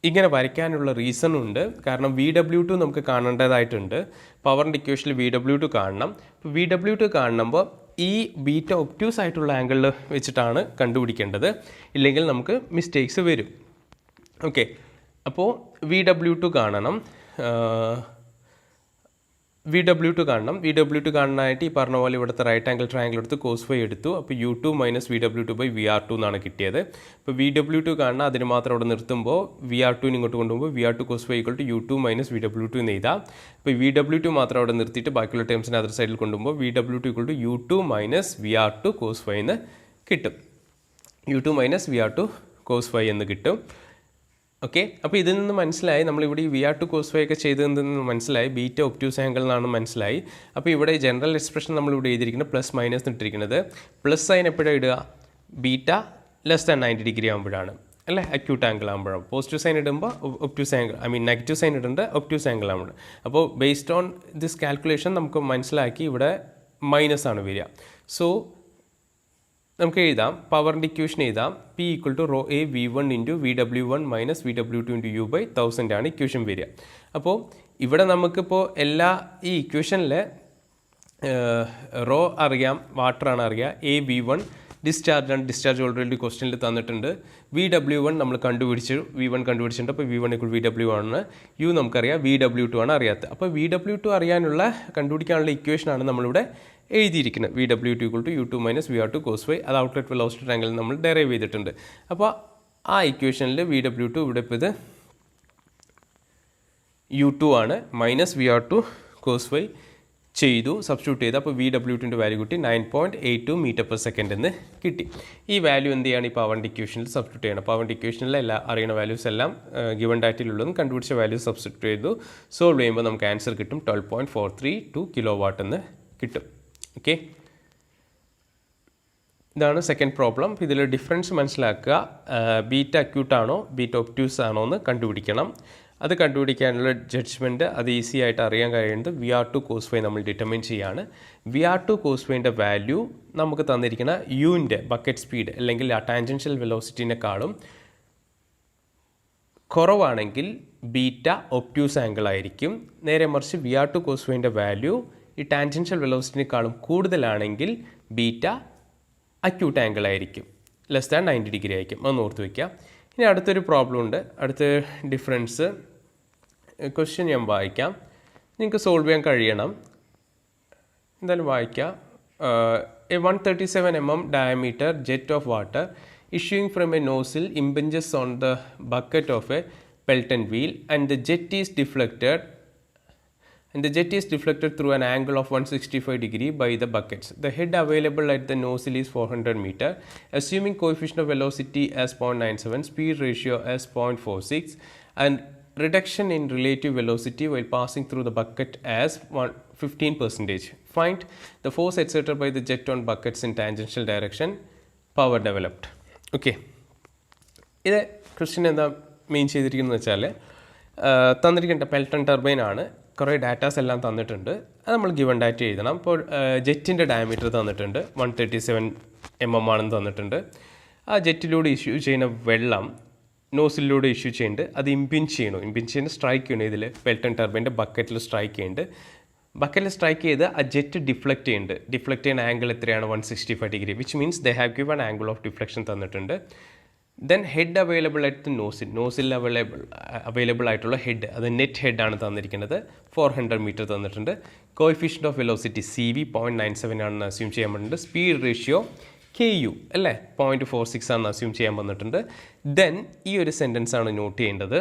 ഇങ്ങനെ വരയ്ക്കാനുള്ള റീസൺ ഉണ്ട്. കാരണം VW2 നമുക്ക് കാണേണ്ടതായിട്ടുണ്ട്. പവറിൻ്റെ ഇക്വേഷനിൽ VW2 കാണണം. ഇപ്പോൾ VW2 കാണുമ്പോൾ ഈ ബീറ്റ ഒബ്റ്റ്യൂസ് ആയിട്ടുള്ള ആംഗിളിൽ വെച്ചിട്ടാണ് കണ്ടുപിടിക്കേണ്ടത്, ഇല്ലെങ്കിൽ നമുക്ക് മിസ്റ്റേക്സ് വരും. ഓക്കെ, അപ്പോൾ VW2 കാണണം. VW2 കാണാനായിട്ട് ഈ പറഞ്ഞ പോലെ ഇവിടുത്തെ റൈറ്റ് ആംഗിൾ ട്രയാങ്കിൾ എടുത്ത് cos φ എടുത്തു. അപ്പോൾ U2 - VW2 VR2 എന്നാണ് കിട്ടിയത്. അപ്പോൾ VW2 കാണണം, അതിന് മാത്രം അവിടെ നിർത്തുമ്പോൾ VR2 ഇങ്ങോട്ട് കൊണ്ടുപോകുമ്പോൾ VR2 cos φ = U2 - VW2 എന്ന് എഴുതാം. അപ്പോൾ VW2 മാത്രം അവിടെ നിർത്തിയിട്ട് ബാക്കിയുള്ള ടേംസിനെ അതർ സൈഡിൽ കൊണ്ടുപോകുമ്പോൾ VW2 = U2 - VR2 cos φ എന്ന് കിട്ടും. U2 - VR2 cos φ എന്ന് കിട്ടും. ഓക്കെ, അപ്പോൾ ഇതിൽ നിന്ന് മനസ്സിലായി നമ്മളിവിടെ ഈ VR2 cos phi ഒക്കെ ചെയ്തതിൽ നിന്ന് മനസ്സിലായി ബീറ്റ ഒബ്റ്റ്യൂസ് ആംഗിൾ എന്നാണ് മനസ്സിലായി. അപ്പോൾ ഇവിടെ ജനറൽ എക്സ്പ്രഷൻ നമ്മളിവിടെ എഴുതിയിരിക്കുന്നത് പ്ലസ് മൈനസ് ഇട്ടിരിക്കുന്നത്. പ്ലസ് സൈൻ എപ്പോഴാണ് ഇടുക? ബീറ്റ ലെസ് ദാൻ 90 ഡിഗ്രി ആകുമ്പോഴാണ് അല്ലേ, അക്യൂട്ട് ആംഗിൾ ആകുമ്പോഴാണ്. പോസിറ്റീവ് സൈൻ ഇടുമ്പോൾ ഒബ്റ്റ്യൂസ് ആംഗിൾ, നെഗറ്റീവ് സൈൻ ഇടുന്നത് ഒബ്റ്റ്യൂസ് ആംഗിൾ ആകുമ്പോൾ. അപ്പോൾ ബേസ്ഡ് ഓൺ ദിസ് കാൽക്കുലേഷൻ നമുക്ക് മനസ്സിലാക്കി ഇവിടെ മൈനസ് ആണ് വരിക. സോ നമുക്ക് എഴുതാം, പവറിൻ്റെ ഇക്വേഷൻ എഴുതാം, P equal to rho A V1 into VW1 minus VW2 into U by 1000 ആണ് ഇക്വേഷൻ വരിക. അപ്പോൾ ഇവിടെ നമുക്കിപ്പോൾ ഈ ഇക്വേഷനിലെ റോ അറിയാം, വാട്ടറാണ് അറിയാം, AV1 ഡിസ്ചാർജ് ആണ്, ഡിസ്ചാർജ് ഓൾറെഡി ക്വസ്റ്റ്യനിൽ തന്നിട്ടുണ്ട്. VW1 നമ്മൾ V1 കണ്ടുപിടിച്ചിട്ടുണ്ട്. അപ്പോൾ V1 ഈക്വൽ VW1 ആണ്. U നമുക്കറിയാം, VW2 ആണ് അറിയാത്തത്. അപ്പോൾ VW2 കണ്ടുപിടിക്കാനുള്ള ഇക്വേഷനാണ് നമ്മളിവിടെ എഴുതിയിരിക്കുന്നത്. VW2 equal to U2 minus VR2 cos phi. അത് ഔട്ട്ലെറ്റ് വെലോസിറ്റി ട്രയാങ്കിൾ നമ്മൾ ഡെറൈവ് ചെയ്തിട്ടുണ്ട്. അപ്പോൾ ആ ഇക്വേഷനിൽ VW2 ഇവിടെ ഇപ്പോൾ ഇത് U2 ആണ്, മൈനസ് VR2 cos phi ചെയ്തു, സബ്സ്റ്റിറ്റ്യൂട്ട് ചെയ്ത്. അപ്പോൾ VW2 വാല്യൂ കിട്ടി 9.82 മീറ്റർ പെർ സെക്കൻഡ് എന്ന് കിട്ടി. ഈ വാല്യൂ എന്ത് ചെയ്യാണ്? ഈ പവറിൻ്റെ ഇക്വേഷനിൽ സബ്സ്റ്റിറ്റ്യൂട്ട് ചെയ്യണം. പവറിൻ്റെ ഇക്വേഷനിലെ എല്ലാ അറിയുന്ന വാല്യൂസ് എല്ലാം ഗിവൺ ഡാറ്റയിലുള്ളതും കണ്ടുപിടിച്ച വാല്യൂസ് സബ്സ്റ്റിറ്റ്യൂട്ട് ചെയ്തു. സോൾവ് ചെയ്യുമ്പോൾ നമുക്ക് ആൻസർ കിട്ടും 12.432 കിലോ വാട്ട് എന്ന് കിട്ടും. ഓക്കെ, ഇതാണ് സെക്കൻഡ് പ്രോബ്ലം. ഇതിൽ ഡിഫറൻസ് മനസ്സിലാക്കുക. ബീറ്റ അക്യൂട്ട് ആണോ ബീറ്റ ഒബ്റ്റ്യൂസ് ആണോ എന്ന് കണ്ടുപിടിക്കണം. അത് കണ്ടുപിടിക്കാനുള്ള ജഡ്ജ്മെൻറ്റ് അത് ഈസി ആയിട്ട് അറിയാൻ കഴിയുന്നത് VR2 cos phi നമ്മൾ ഡിറ്റർമിൻ ചെയ്യാണ്. VR2 cos phiൻ്റെ വാല്യൂ നമുക്ക് തന്നിരിക്കുന്ന യുവിൻ്റെ ബക്കറ്റ് സ്പീഡ് അല്ലെങ്കിൽ ആ ടാൻജൻഷ്യൽ വെലോസിറ്റിനെക്കാളും കുറവാണെങ്കിൽ ബീറ്റ ഒബ്റ്റ്യൂസ് ആംഗിൾ ആയിരിക്കും. നേരെ മറിച്ച് VR2 cos phiൻ്റെ വാല്യൂ ഈ ടാൻജൻഷ്യൽ വെലോസിറ്റിനേക്കാളും കൂടുതലാണെങ്കിൽ ബീറ്റ അക്യൂട്ട് ആംഗിൾ ആയിരിക്കും, ലെസ് ദാൻ 90 ഡിഗ്രി ആയിരിക്കും. അതൊന്ന് ഓർത്ത് വയ്ക്കുക. ഇനി അടുത്തൊരു പ്രോബ്ലം ഉണ്ട്. അടുത്ത ഡിഫറൻസ് ക്വസ്റ്റ്യൻ ഞാൻ വായിക്കാം, നിങ്ങൾക്ക് സോൾവ് ചെയ്യാൻ കഴിയണം. എന്തായാലും വായിക്കാം. A 137 mm diameter jet of water issuing from a nozzle impinges on the bucket of a Pelton wheel and the jet is deflected through an angle of 165 degree by the buckets. The head available at the nozzle is 400 meter. Assuming coefficient of velocity as 0.97, speed ratio as 0.46 and reduction in relative velocity while passing through the bucket as 15%. Find the force exerted by the jet on buckets in tangential direction. Power developed. Okay. ഇത് question എന്താ main ചെയ്തിരിക്കുന്നത് വെച്ചാൽ തന്നിരിക്കേണ്ട Pelton turbine ആണ്. കുറേ datas എല്ലാം തന്നിട്ടുണ്ട്. അത് നമ്മൾ ഗിവൺ ഡാറ്റ എഴുതണം. ഇപ്പോൾ ജെറ്റിൻ്റെ ഡയമീറ്റർ തന്നിട്ടുണ്ട് 137 mm ആണെന്ന് തന്നിട്ടുണ്ട്. ആ ജെറ്റിലൂടെ ഇഷ്യൂ ചെയ്യുന്ന വെള്ളം നോസിലൂടെ ഇഷ്യൂ ചെയ്യുന്നുണ്ട്. അത് ഇമ്പിഞ്ച് ചെയ്യുന്ന സ്ട്രൈക്ക് ചെയ്യണം. ഇതിൽ പെൽട്ടൺ ടർബൈൻ്റെ ബക്കറ്റിൽ സ്ട്രൈക്ക് ചെയ്യുന്നുണ്ട്. ബക്കറ്റിൽ സ്ട്രൈക്ക് ചെയ്ത് ആ ജെറ്റ് ഡിഫ്ലക്റ്റ് ചെയ്യുന്ന ആംഗിൾ എത്രയാണ്? 165 degree, which means they have given angle of deflection തന്നിട്ടുണ്ട്. Then head available at the nozzle available ആയിട്ടുള്ള ഹെഡ്, അത് നെറ്റ് ഹെഡാണ് തന്നിരിക്കുന്നത്. 400 മീറ്റർ തന്നിട്ടുണ്ട്. കോഎഫിഷ്യൻ്റ് ഓഫ് വെലോസിറ്റി CV 0.97 ആണെന്ന് അസ്യൂം ചെയ്യാൻ പറ്റുന്നുണ്ട്. സ്പീഡ് റേഷ്യോ KU അല്ലേ 0.46 ആണെന്ന് അസ്യൂം ചെയ്യാൻ വന്നിട്ടുണ്ട്. ദെൻ ഈ ഒരു സെൻറ്റൻസ് ആണ് നോട്ട് ചെയ്യേണ്ടത്.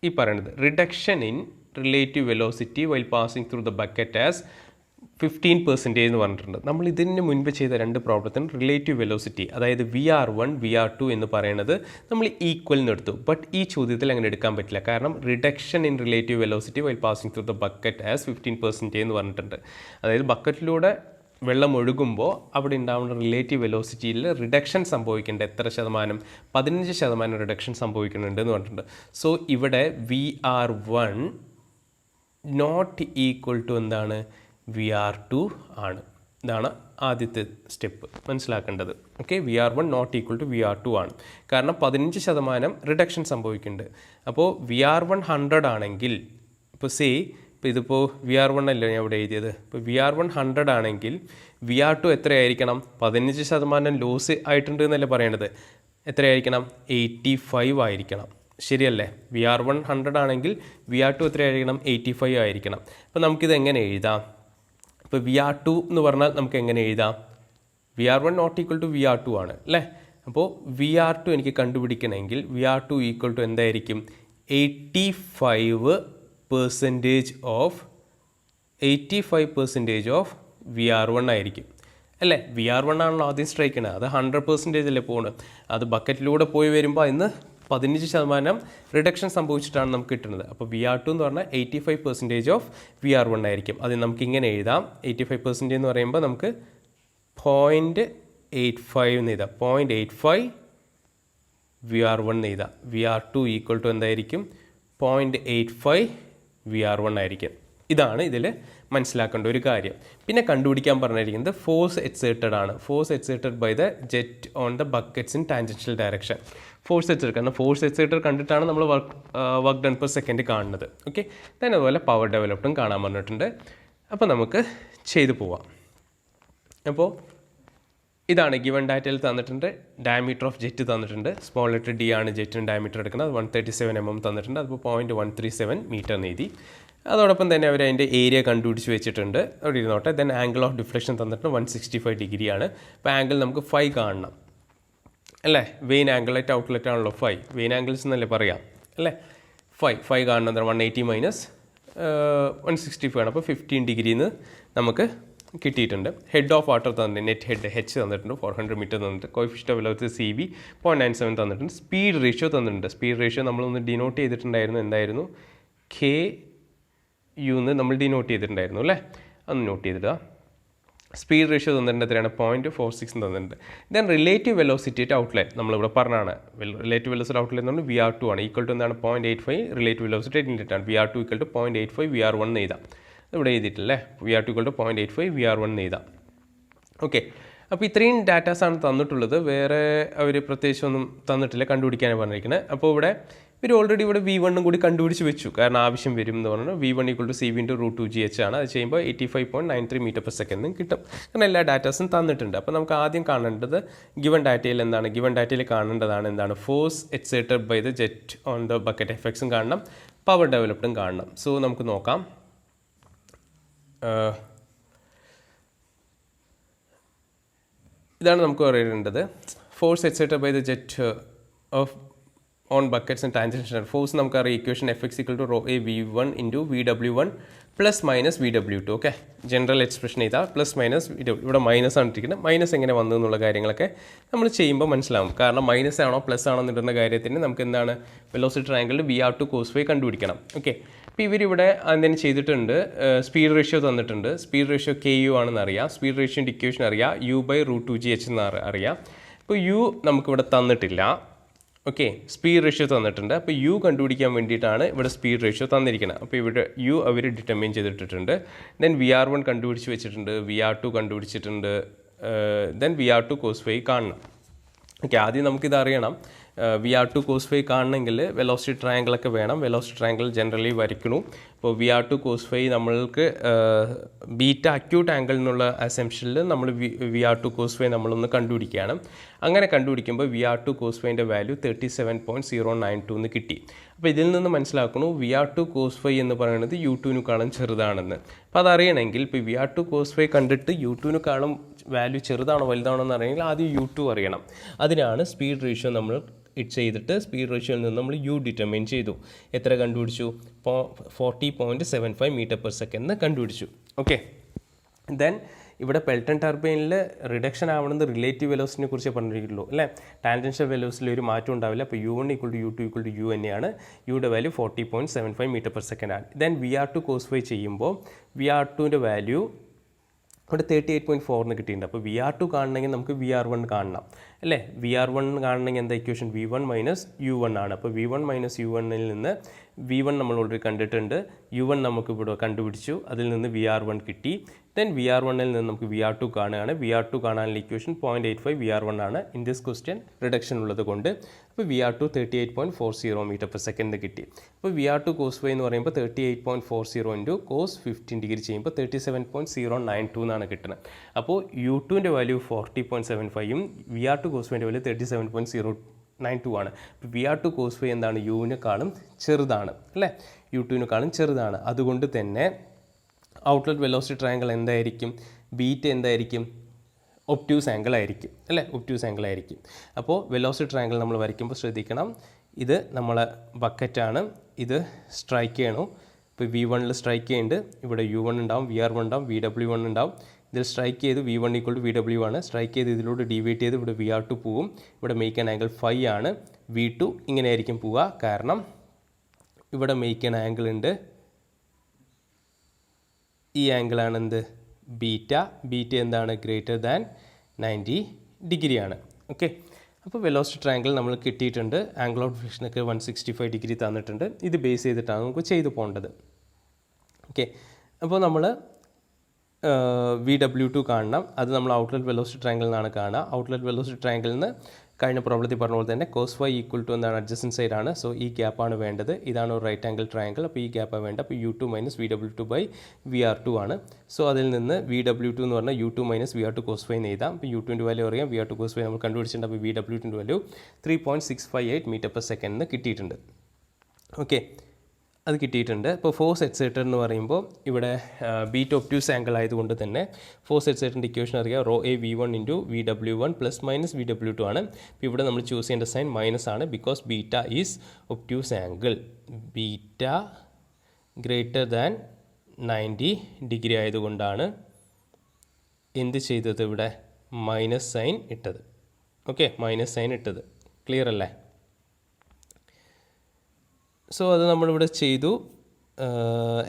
ഈ പറയുന്നത് reduction in relative velocity while passing through the bucket as 15% എന്ന് പറഞ്ഞിട്ടുണ്ട്. നമ്മൾ ഇതിന് മുൻപ് ചെയ്ത രണ്ട് പ്രോബ്ലത്തിന് റിലേറ്റീവ് വെലോസിറ്റി, അതായത് VR1 VR2 എന്ന് പറയുന്നത് നമ്മൾ ഈക്വൽ എടുത്തു. ബട്ട് ഈ ചോദ്യത്തിൽ അങ്ങനെ എടുക്കാൻ പറ്റില്ല. കാരണം reduction in relative velocity while passing through the bucket as 15% എന്ന് പറഞ്ഞിട്ടുണ്ട്. അതായത് ബക്കറ്റിലൂടെ വെള്ളം ഒഴുകുമ്പോൾ അവിടെ ഉണ്ടാവുന്ന റിലേറ്റീവ് വെലോസിറ്റിയിൽ റിഡക്ഷൻ സംഭവിക്കേണ്ട എത്ര ശതമാനം? 15% റിഡക്ഷൻ സംഭവിക്കുന്നുണ്ട് എന്ന് പറഞ്ഞിട്ടുണ്ട്. സോ ഇവിടെ VR1 നോട്ട് ഈക്വൽ ടു എന്താണ്? VR2 ആണ്. ഇതാണ് ആദ്യത്തെ സ്റ്റെപ്പ് മനസ്സിലാക്കേണ്ടത്. Okay, VR1 not equal to VR2 ആണ്. കാരണം 15% റിഡക്ഷൻ സംഭവിക്കുന്നുണ്ട്. അപ്പോൾ VR1 100 ആണെങ്കിൽ, ഇപ്പോൾ ഇതിപ്പോൾ VR1 അല്ലേ ഞാൻ ഇവിടെ എഴുതിയത്. ഇപ്പോൾ VR1 100 ആണെങ്കിൽ VR2 എത്രയായിരിക്കണം? 15% ലോസ് ആയിട്ടുണ്ട് എന്നല്ലേ പറയേണ്ടത്. എത്രയായിരിക്കണം? 85 ആയിരിക്കണം. ശരിയല്ലേ? VR1 100 ആണെങ്കിൽ VR2 എത്രയായിരിക്കണം? 85 ആയിരിക്കണം. അപ്പോൾ നമുക്കിത് എങ്ങനെ എഴുതാം? ഇപ്പോൾ VR2 എന്ന് പറഞ്ഞാൽ നമുക്ക് എങ്ങനെ എഴുതാം? VR1 not equal to VR2 ആണ് അല്ലേ. അപ്പോൾ VR2 എനിക്ക് കണ്ടുപിടിക്കണമെങ്കിൽ VR2 ഈക്വൽ ടു എന്തായിരിക്കും? 85% ഓഫ് VR1 ആയിരിക്കും അല്ലേ. VR1 ആണല്ലോ ആദ്യം സ്ട്രൈക്ക് ചെയ്യണത്. അത് 100% അല്ലേ പോകുന്നത്. അത് ബക്കറ്റിലൂടെ പോയി വരുമ്പോൾ അതിന് 15% റിഡക്ഷൻ സംഭവിച്ചിട്ടാണ് നമുക്ക് കിട്ടുന്നത്. അപ്പോൾ VR2 എന്ന് പറഞ്ഞാൽ 85% ഓഫ് VR1 ആയിരിക്കും. അത് നമുക്ക് ഇങ്ങനെ എഴുതാം. 85% എന്ന് പറയുമ്പോൾ നമുക്ക് 0.85 എന്ന് എഴുതാം. 0.85 VR1 എന്ന് എഴുതാം. VR2 ഈക്വൽ ടു എന്തായിരിക്കും? 0.85 VR1 ആയിരിക്കും. ഇതാണ് ഇതിൽ മനസ്സിലാക്കേണ്ട ഒരു കാര്യം. പിന്നെ കണ്ടുപിടിക്കാൻ പറഞ്ഞിരിക്കുന്നത് ഫോഴ്സ് എക്സേർട്ടഡ് ആണ്. Force exerted by the jet on the buckets in tangential direction. Force exerted, കാരണം ഫോഴ്സ് എക്സേർട്ടഡ് കണ്ടിട്ടാണ് നമ്മൾ വർക്ക് ഡൺ പെർ സെക്കൻഡ് കാണുന്നത്. ഓക്കെ, then അതുപോലെ പവർ ഡെവലപ്ഡും കാണാൻ പറഞ്ഞിട്ടുണ്ട്. അപ്പോൾ നമുക്ക് ചെയ്തു പോവാം. അപ്പോൾ ഇതാണ് ഗിവൺ ഡാറ്റയിൽ തന്നിട്ടുണ്ട്. ഡയമീറ്റർ ഓഫ് ജെറ്റ് തന്നിട്ടുണ്ട്. സ്മോൾ ലെറ്റർ ഡി ആണ് ജെറ്റിന് ഡയമീറ്റർ എടുക്കുന്നത്. അത് 137 mm തന്നിട്ടുണ്ട്. അതിപ്പോൾ 0.137 മീറ്റർ എഴുതി. അതോടൊപ്പം തന്നെ അവർ അതിൻ്റെ ഏരിയ കണ്ടുപിടിച്ച് വെച്ചിട്ടുണ്ട്. അവിടെ ഇരുന്നോട്ടെ. ദെൻ ആംഗിൾ ഓഫ് ഡിഫ്ലക്ഷൻ തന്നിട്ട് 165 ഡിഗ്രിയാണ്. അപ്പോൾ ആംഗിൾ നമുക്ക് 5 കാണണം അല്ലേ? വെയിൻ ആംഗിളായിട്ട് ഔട്ട്ലെറ്റ് ആണല്ലോ 5. വെയിൻ ആംഗിൾസ് എന്നല്ലേ പറയാം അല്ലേ? 5 കാണണം. 180 മൈനസ് 165 ആണ്. അപ്പോൾ 15 ഡിഗ്രിന്ന് നമുക്ക് കിട്ടിയിട്ടുണ്ട്. ഹെഡ് ഓഫ് വാട്ടർ തന്നിട്ടുണ്ട്. നെറ്റ് ഹെഡ് H തന്നിട്ടുണ്ട്. 400 മീറ്റർ തന്നിട്ടുണ്ട്. കോഎഫിഷ്യന്റ് ഓഫ് വെലോസിറ്റി CV 0.97 തന്നിട്ടുണ്ട്. സ്പീഡ് റേഷ്യോ തന്നിട്ടുണ്ട്. സ്പീഡ് റേഷ്യോ നമ്മളൊന്ന് ഡിനോട്ട് ചെയ്തിട്ടുണ്ടായിരുന്നു. എന്തായിരുന്നു? KU എന്ന് നമ്മൾ ഡിനോട്ട് ചെയ്തിട്ടുണ്ടായിരുന്നു അല്ലേ? അതൊന്ന് നോട്ട് ചെയ്തിടുക. സ്പീഡ് റേഷ്യോ തന്നിട്ടുണ്ട്. എത്രയാണ്? 0.46 തന്നിട്ടുണ്ട്. Then relative velocity at outlet നമ്മളിവിടെ പറഞ്ഞാണ്. റിലേറ്റീവ് വെലോസിറ്റി ഔട്ട്ലെറ്റ് എന്ന് പറഞ്ഞാൽ VR2 ആണ്. ഈക്വൽ ടു എന്താണ്? 0.85 റിലേറ്റീവ് വെലോസിറ്റി അറ്റ് ഇൻലെറ്റ് ആണ്. VR2 ഈക്വൽ ടു 0.85 VR1 എന്ന് എഴുതാം. ഇവിടെ എഴുതിയിട്ടില്ലേ? VR2 ഈക്വൽ ടു 0.85 VR1 എന്ന് എഴുതാം. ഓക്കെ, അപ്പോൾ ഇത്രയും ഡാറ്റാസാണ് തന്നിട്ടുള്ളത്. വേറെ അവർ പ്രത്യേകിച്ചൊന്നും തന്നിട്ടില്ല. കണ്ടുപിടിക്കാനാണ് പറഞ്ഞിരിക്കുന്നത്. അപ്പോൾ ഇവിടെ ഇവർ ഓൾറെഡി ഇവിടെ V1 കൂടി കണ്ടുപിടിച്ച് വെച്ചു. കാരണം ആവശ്യം വരും എന്ന് പറഞ്ഞാൽ V1 equal to CV × √2GH ആണ്. അത് ചെയ്യുമ്പോൾ 85.93 മീറ്റർ പെർ സെക്കൻഡ് കിട്ടും. കാരണം എല്ലാ ഡാറ്റാസും തന്നിട്ടുണ്ട്. അപ്പോൾ നമുക്ക് ആദ്യം കാണേണ്ടത് ഗിവൺ ഡാറ്റയിൽ എന്താണ്? ഗിവൺ ഡാറ്റയിൽ കാണേണ്ടതാണ് എന്താണ്? Force exerted by the jet on the bucket എഫക്ട്സും കാണണം, പവർ ഡെവലപ്ഡും കാണണം. സോ നമുക്ക് നോക്കാം. ഇതാണ് നമുക്ക് പറയേണ്ടത്. Force exerted by the jet of on buckets and tangential force നമുക്കറിയാം. Equation Fx = ρA V1 × VW1 + VW2. Okay, general expression ചെയ്താൽ +- ഇവിടെ മൈനസ് ആണ് ഇട്ടിരിക്കുന്നത്. മൈനസ് എങ്ങനെ വന്നു എന്നുള്ള കാര്യങ്ങളൊക്കെ നമ്മൾ ചെയ്യുമ്പോൾ മനസ്സിലാവും. കാരണം മൈനസ് ആണോ പ്ലസ് ആണോ എന്നിടുന്ന കാര്യത്തിന് നമുക്ക് എന്താണ്? വെലോസിറ്റി ട്രയാങ്കിളിൽ VR2 cos φ കണ്ടുപിടിക്കണം. ഓക്കെ, അപ്പോൾ ഇവരിവിടെ എന്തെങ്കിലും ചെയ്തിട്ടുണ്ട്. സ്പീഡ് റേഷ്യോ തന്നിട്ടുണ്ട്. സ്പീഡ് റേഷ്യോ KU ആണെന്ന് അറിയാം. സ്പീഡ് റേഷ്യോൻ്റെ ഇക്വേഷൻ അറിയാം. U/√2GH എന്ന് അറിയാം. ഇപ്പോൾ U നമുക്കിവിടെ തന്നിട്ടില്ല. ഓക്കെ, സ്പീഡ് റേഷ്യോ തന്നിട്ടുണ്ട്. അപ്പോൾ U കണ്ടുപിടിക്കാൻ വേണ്ടിയിട്ടാണ് ഇവിടെ സ്പീഡ് റേഷ്യോ തന്നിരിക്കുന്നത്. അപ്പോൾ ഇവിടെ U അവർ ഡിറ്റർമിൻ ചെയ്തിട്ടിട്ടുണ്ട്. ദെൻ VR1 കണ്ടുപിടിച്ച് വെച്ചിട്ടുണ്ട്. VR2 കണ്ടുപിടിച്ചിട്ടുണ്ട്. ദെൻ VR2 cos φ കാണണം. ഓക്കെ, ആദ്യം നമുക്കിത് അറിയണം. VR2 cos φ കാണണമെങ്കിൽ വെലോസിറ്റി ട്രയാങ്കിളൊക്കെ വേണം. വെലോസിറ്റി ട്രയാങ്കിൾ ജനറലി വരയ്ക്കണു. അപ്പോൾ VR2 cos φ നമ്മൾക്ക് ബീറ്റ അക്യൂട്ട് ആംഗിൾ എന്നുള്ള അസംഷനിൽ നമ്മൾ VR2 cos φ നമ്മളൊന്ന് കണ്ടുപിടിക്കുകയാണ്. അങ്ങനെ കണ്ടുപിടിക്കുമ്പോൾ VR2 cos φ വാല്യൂ 37.092 എന്ന് കിട്ടി. അപ്പോൾ ഇതിൽ നിന്ന് മനസ്സിലാക്കുന്നു VR2 cos φ എന്ന് പറയുന്നത് U2-നെക്കാളും ചെറുതാണെന്ന്. അപ്പോൾ അതറിയണമെങ്കിൽ ഇപ്പോൾ VR2 cos φ കണ്ടിട്ട് U2-നെക്കാളും വാല്യൂ ചെറുതാണോ വലുതാണോ എന്ന് അറിയണമെങ്കിൽ ആദ്യം U2 അറിയണം. അതിനാണ് സ്പീഡ് റേഷ്യോ നമ്മൾ ചെയ്തിട്ട് സ്പീഡ് റേഷ്യോയിൽ നിന്ന് നമ്മൾ U ഡിറ്റർമിൻ ചെയ്തു. എത്ര കണ്ടുപിടിച്ചു? 40.75 മീറ്റർ പെർ സെക്കൻഡ് കണ്ടുപിടിച്ചു. ഓക്കെ, ദെൻ ഇവിടെ പെൽട്ടൺ ടർബൈനിൽ റിഡക്ഷൻ ആവണമെന്ന് റിലേറ്റീവ് വെലോസിറ്റിനെ കുറിച്ച് പറഞ്ഞിട്ടുള്ളൂ അല്ലേ? ടാൻജൻഷ്യൽ വെലോസിറ്റിയിൽ ഒരു മാറ്റം ഉണ്ടാവില്ല. അപ്പോൾ U1 = U2 = U തന്നെയാണ്. യുടെ വാല്യൂ 40.75 മീറ്റർ പെർ സെക്കൻഡ് ആണ്. ദെൻ VR2 cos φ ചെയ്യുമ്പോൾ VR2ൻ്റെ വാല്യൂ ഇവിടെ 38.4 എന്ന് കിട്ടിയിട്ടുണ്ട്. അപ്പോൾ VR2 കാണണമെങ്കിൽ നമുക്ക് VR1 കാണണം അല്ലേ? VR1 കാണണമെങ്കിൽ എന്താ ഇക്വേഷൻ? V1 - U1 ആണ്. അപ്പോൾ V1 - U1-ൽ നിന്ന് V1 നമ്മൾ ഓൾറെഡി കണ്ടിട്ടുണ്ട്. U1 നമുക്ക് ഇവിടെ കണ്ടുപിടിച്ചു. അതിൽ നിന്ന് VR1 കിട്ടി. ദെൻ VR1-ൽ നിന്ന് നമുക്ക് VR2 കാണുകയാണ്. VR2 കാണാനുള്ള ഇക്വേഷൻ 0.85 VR1 ആണ്. ഇൻ ദിസ് ക്വസ്റ്റ്യൻ റിഡക്ഷൻ ഉള്ളത് കൊണ്ട് അപ്പോൾ VR2 38.40 മീറ്റർ പെർ സെക്കൻഡ് കിട്ടി. അപ്പോൾ VR2 cos φ എന്ന് പറയുമ്പോൾ 38.40 × cos 15 ഡിഗ്രി ചെയ്യുമ്പോൾ 37.092 എന്നാണ് കിട്ടുന്നത്. അപ്പോൾ U2-ൻ്റെ വാല്യൂ 40.75ഉം VR2 cos φ-ൻ്റെ വാല്യൂ 37.092 ആണ്. അപ്പോൾ VR2 cos φ എന്താണ്? U-നെക്കാളും ചെറുതാണ് അല്ലേ? U2-നെക്കാളും ചെറുതാണ്. അതുകൊണ്ട് തന്നെ ഔട്ട്ലെറ്റ് വെലോസിറ്റി ട്രയാങ്കിൾ എന്തായിരിക്കും? ബീറ്റ എന്തായിരിക്കും? ഒബ്റ്റ്യൂസ് ആംഗിൾ ആയിരിക്കും അല്ലേ? ഒബ്റ്റ്യൂസ് ആംഗിൾ ആയിരിക്കും. അപ്പോൾ വെലോസിറ്റി ട്രയാങ്കിൾ നമ്മൾ വരയ്ക്കുമ്പോൾ ശ്രദ്ധിക്കണം. ഇത് നമ്മളെ ബക്കറ്റാണ്. ഇത് സ്ട്രൈക്ക് ചെയ്യണം. ഇപ്പോൾ V1-ൽ സ്ട്രൈക്ക് ചെയ്യുന്നുണ്ട്. ഇവിടെ U1 ഉണ്ടാവും, VR1 ഉണ്ടാവും, VW1 ഉണ്ടാവും. ഇതിൽ സ്ട്രൈക്ക് ചെയ്ത് V1 = VW ആണ്. സ്ട്രൈക്ക് ചെയ്ത് ഇതിലൂടെ ഡീവിയേറ്റ് ചെയ്ത് ഇവിടെ VR2 പോവും. ഇവിടെ മേക്ക് ആൻ ആംഗിൾ 5 ആണ്. V2 ഇങ്ങനെ ആയിരിക്കും പോവുക. കാരണം ഇവിടെ മേക്ക് ചെയ്യുന്ന ആംഗിൾ ഉണ്ട്. ഈ ആംഗിളാണ് എന്ത്? ബീറ്റ. ബീറ്റ എന്താണ്? ഗ്രേറ്റർ ദാൻ 90 ഡിഗ്രിയാണ്. ഓക്കെ, അപ്പോൾ വെലോസിറ്റി ട്രയാങ്കിൾ നമ്മൾ കിട്ടിയിട്ടുണ്ട്. ആംഗിൾ ഓഫ് ഫ്രിക്ഷനൊക്കെ 165 ഡിഗ്രി തന്നിട്ടുണ്ട്. ഇത് ബേസ് ചെയ്തിട്ടാണ് നമുക്ക് ചെയ്തു പോകേണ്ടത്. ഓക്കെ, അപ്പോൾ നമ്മൾ VW2 കാണണം. അത് നമ്മൾ ഔട്ട്ലെറ്റ് വെലോസിറ്റി ട്രയാങ്കിളിൽ നിന്നാണ് കാണുക. ഔട്ട്ലെറ്റ് വെലോസിറ്റി ട്രയാങ്കിളിൽ നിന്ന് കഴിഞ്ഞ പ്രോബ്ലത്തിൽ പറഞ്ഞ പോലെ തന്നെ cos φ ഈക്വൽ ടു എന്താണ്? അഡ്ജസ്റ്റൻറ്റ് സൈഡ് ആണ്. സോ ഈ ഗ്യാപ്പാണ് വേണ്ടത്. ഇതാണ് ഒരു റൈറ്റ് ആംഗിൾ ട്രയാങ്കിൾ. അപ്പോൾ ഈ ഗ്യാപ്പാണ് വേണ്ടത്. അപ്പോൾ U2 minus VW2 by VR2 ആണ്. സോ അതിൽ നിന്ന് VW2 എന്ന് പറഞ്ഞാൽ U2 മൈനസ് VR2 cos φ എന്ന് എഴുതാം. അപ്പോൾ U2ൻ്റെ വാല്യൂ അറിയാം, VR2 cos φ നമ്മൾ കണ്ടുപിടിച്ചിട്ടുണ്ട്. അപ്പോൾ VW2ൻ്റെ വാല്യൂ 3.658 മീറ്റർ പെർ സെക്കൻഡ് എന്ന് കിട്ടിയിട്ടുണ്ട്. ഓക്കെ, അത് കിട്ടിയിട്ടുണ്ട്. ഇപ്പോൾ ഫോഴ്സ് എക്സേറ്റഡ് എന്ന് പറയുമ്പോൾ ഇവിടെ ബീറ്റ് ഒബ്റ്റ്യൂസ് ആംഗിൾ ആയതുകൊണ്ട് തന്നെ ഫോഴ്സ് എക്സേറ്റഡിൻ്റെ ഇക്വേഷൻ അറിയാം. Rho A V1 into VW1 plus minus VW2 ആണ്. ഇപ്പോൾ ഇവിടെ നമ്മൾ ചൂസ് ചെയ്യേണ്ട സൈൻ മൈനസ് ആണ്. Because beta is obtuse angle. Beta greater than 90 degree ആയതുകൊണ്ടാണ് എന്ത് ചെയ്തത്? ഇവിടെ മൈനസ് സൈൻ ഇട്ടത്. ഓക്കെ, മൈനസ് സൈൻ ഇട്ടത്. ക്ലിയർ അല്ലേ? സോ അത് നമ്മളിവിടെ ചെയ്തു.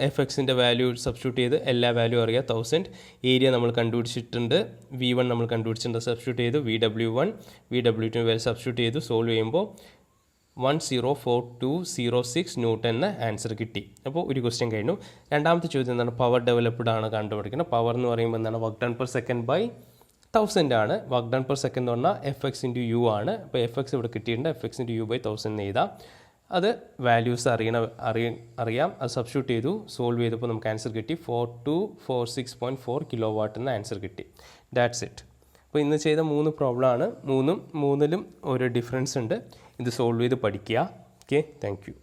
FXൻ്റെ വാല്യൂ സബ്സ്റ്റിറ്റ്യൂട്ട് ചെയ്ത് എല്ലാ വാല്യൂ അറിയാം. 1000 ഏരിയ നമ്മൾ കണ്ടുപിടിച്ചിട്ടുണ്ട്. V1 നമ്മൾ കണ്ടുപിടിച്ചിട്ടുണ്ട്, സബ്സ്റ്റിറ്റ്യൂട്ട് ചെയ്തു. VW1 VW2 വാല്യൂ സബ്സ്റ്റിറ്റ്യൂട്ട് ചെയ്തു. സോൾവ് ചെയ്യുമ്പോൾ 104.206 ന്യൂട്ടൺ എന്ന ആൻസർ കിട്ടി. അപ്പോൾ ഒരു ക്വസ്റ്റ്യൻ കഴിഞ്ഞു. രണ്ടാമത്തെ ചോദ്യം എന്താണ്? പവർ ഡെവലപ്ഡ് ആണ് കണ്ടുപിടിക്കുന്നത്. പവർ എന്ന് പറയുമ്പോൾ എന്താണ്? Work done per second by 1000 ആണ്. വർക്ക് ഡൺ പെർ സെക്കൻഡ് എന്ന് പറഞ്ഞാൽ FX ഇൻറ്റു U ആണ്. അപ്പോൾ FX ഇവിടെ കിട്ടിയിട്ടുണ്ട്. FX ഇൻറ്റു U ബൈ 1000 എന്ന് എഴുതാം. അത് വാല്യൂസ് അറിയാം. അത് സബ്സ്റ്റിറ്റ്യൂട്ട് ചെയ്തു. സോൾവ് ചെയ്തപ്പോൾ നമുക്ക് ആൻസർ കിട്ടി 4246.4 കിലോ വാട്ട് എന്ന ആൻസർ കിട്ടി. That's it. അപ്പോൾ ഇന്ന് ചെയ്ത 3 പ്രോബ്ലമാണ്. മൂന്നിലും ഓരോ ഡിഫറൻസ് ഉണ്ട്. ഇത് സോൾവ് ചെയ്ത് പഠിക്കുക. Okay, thank you.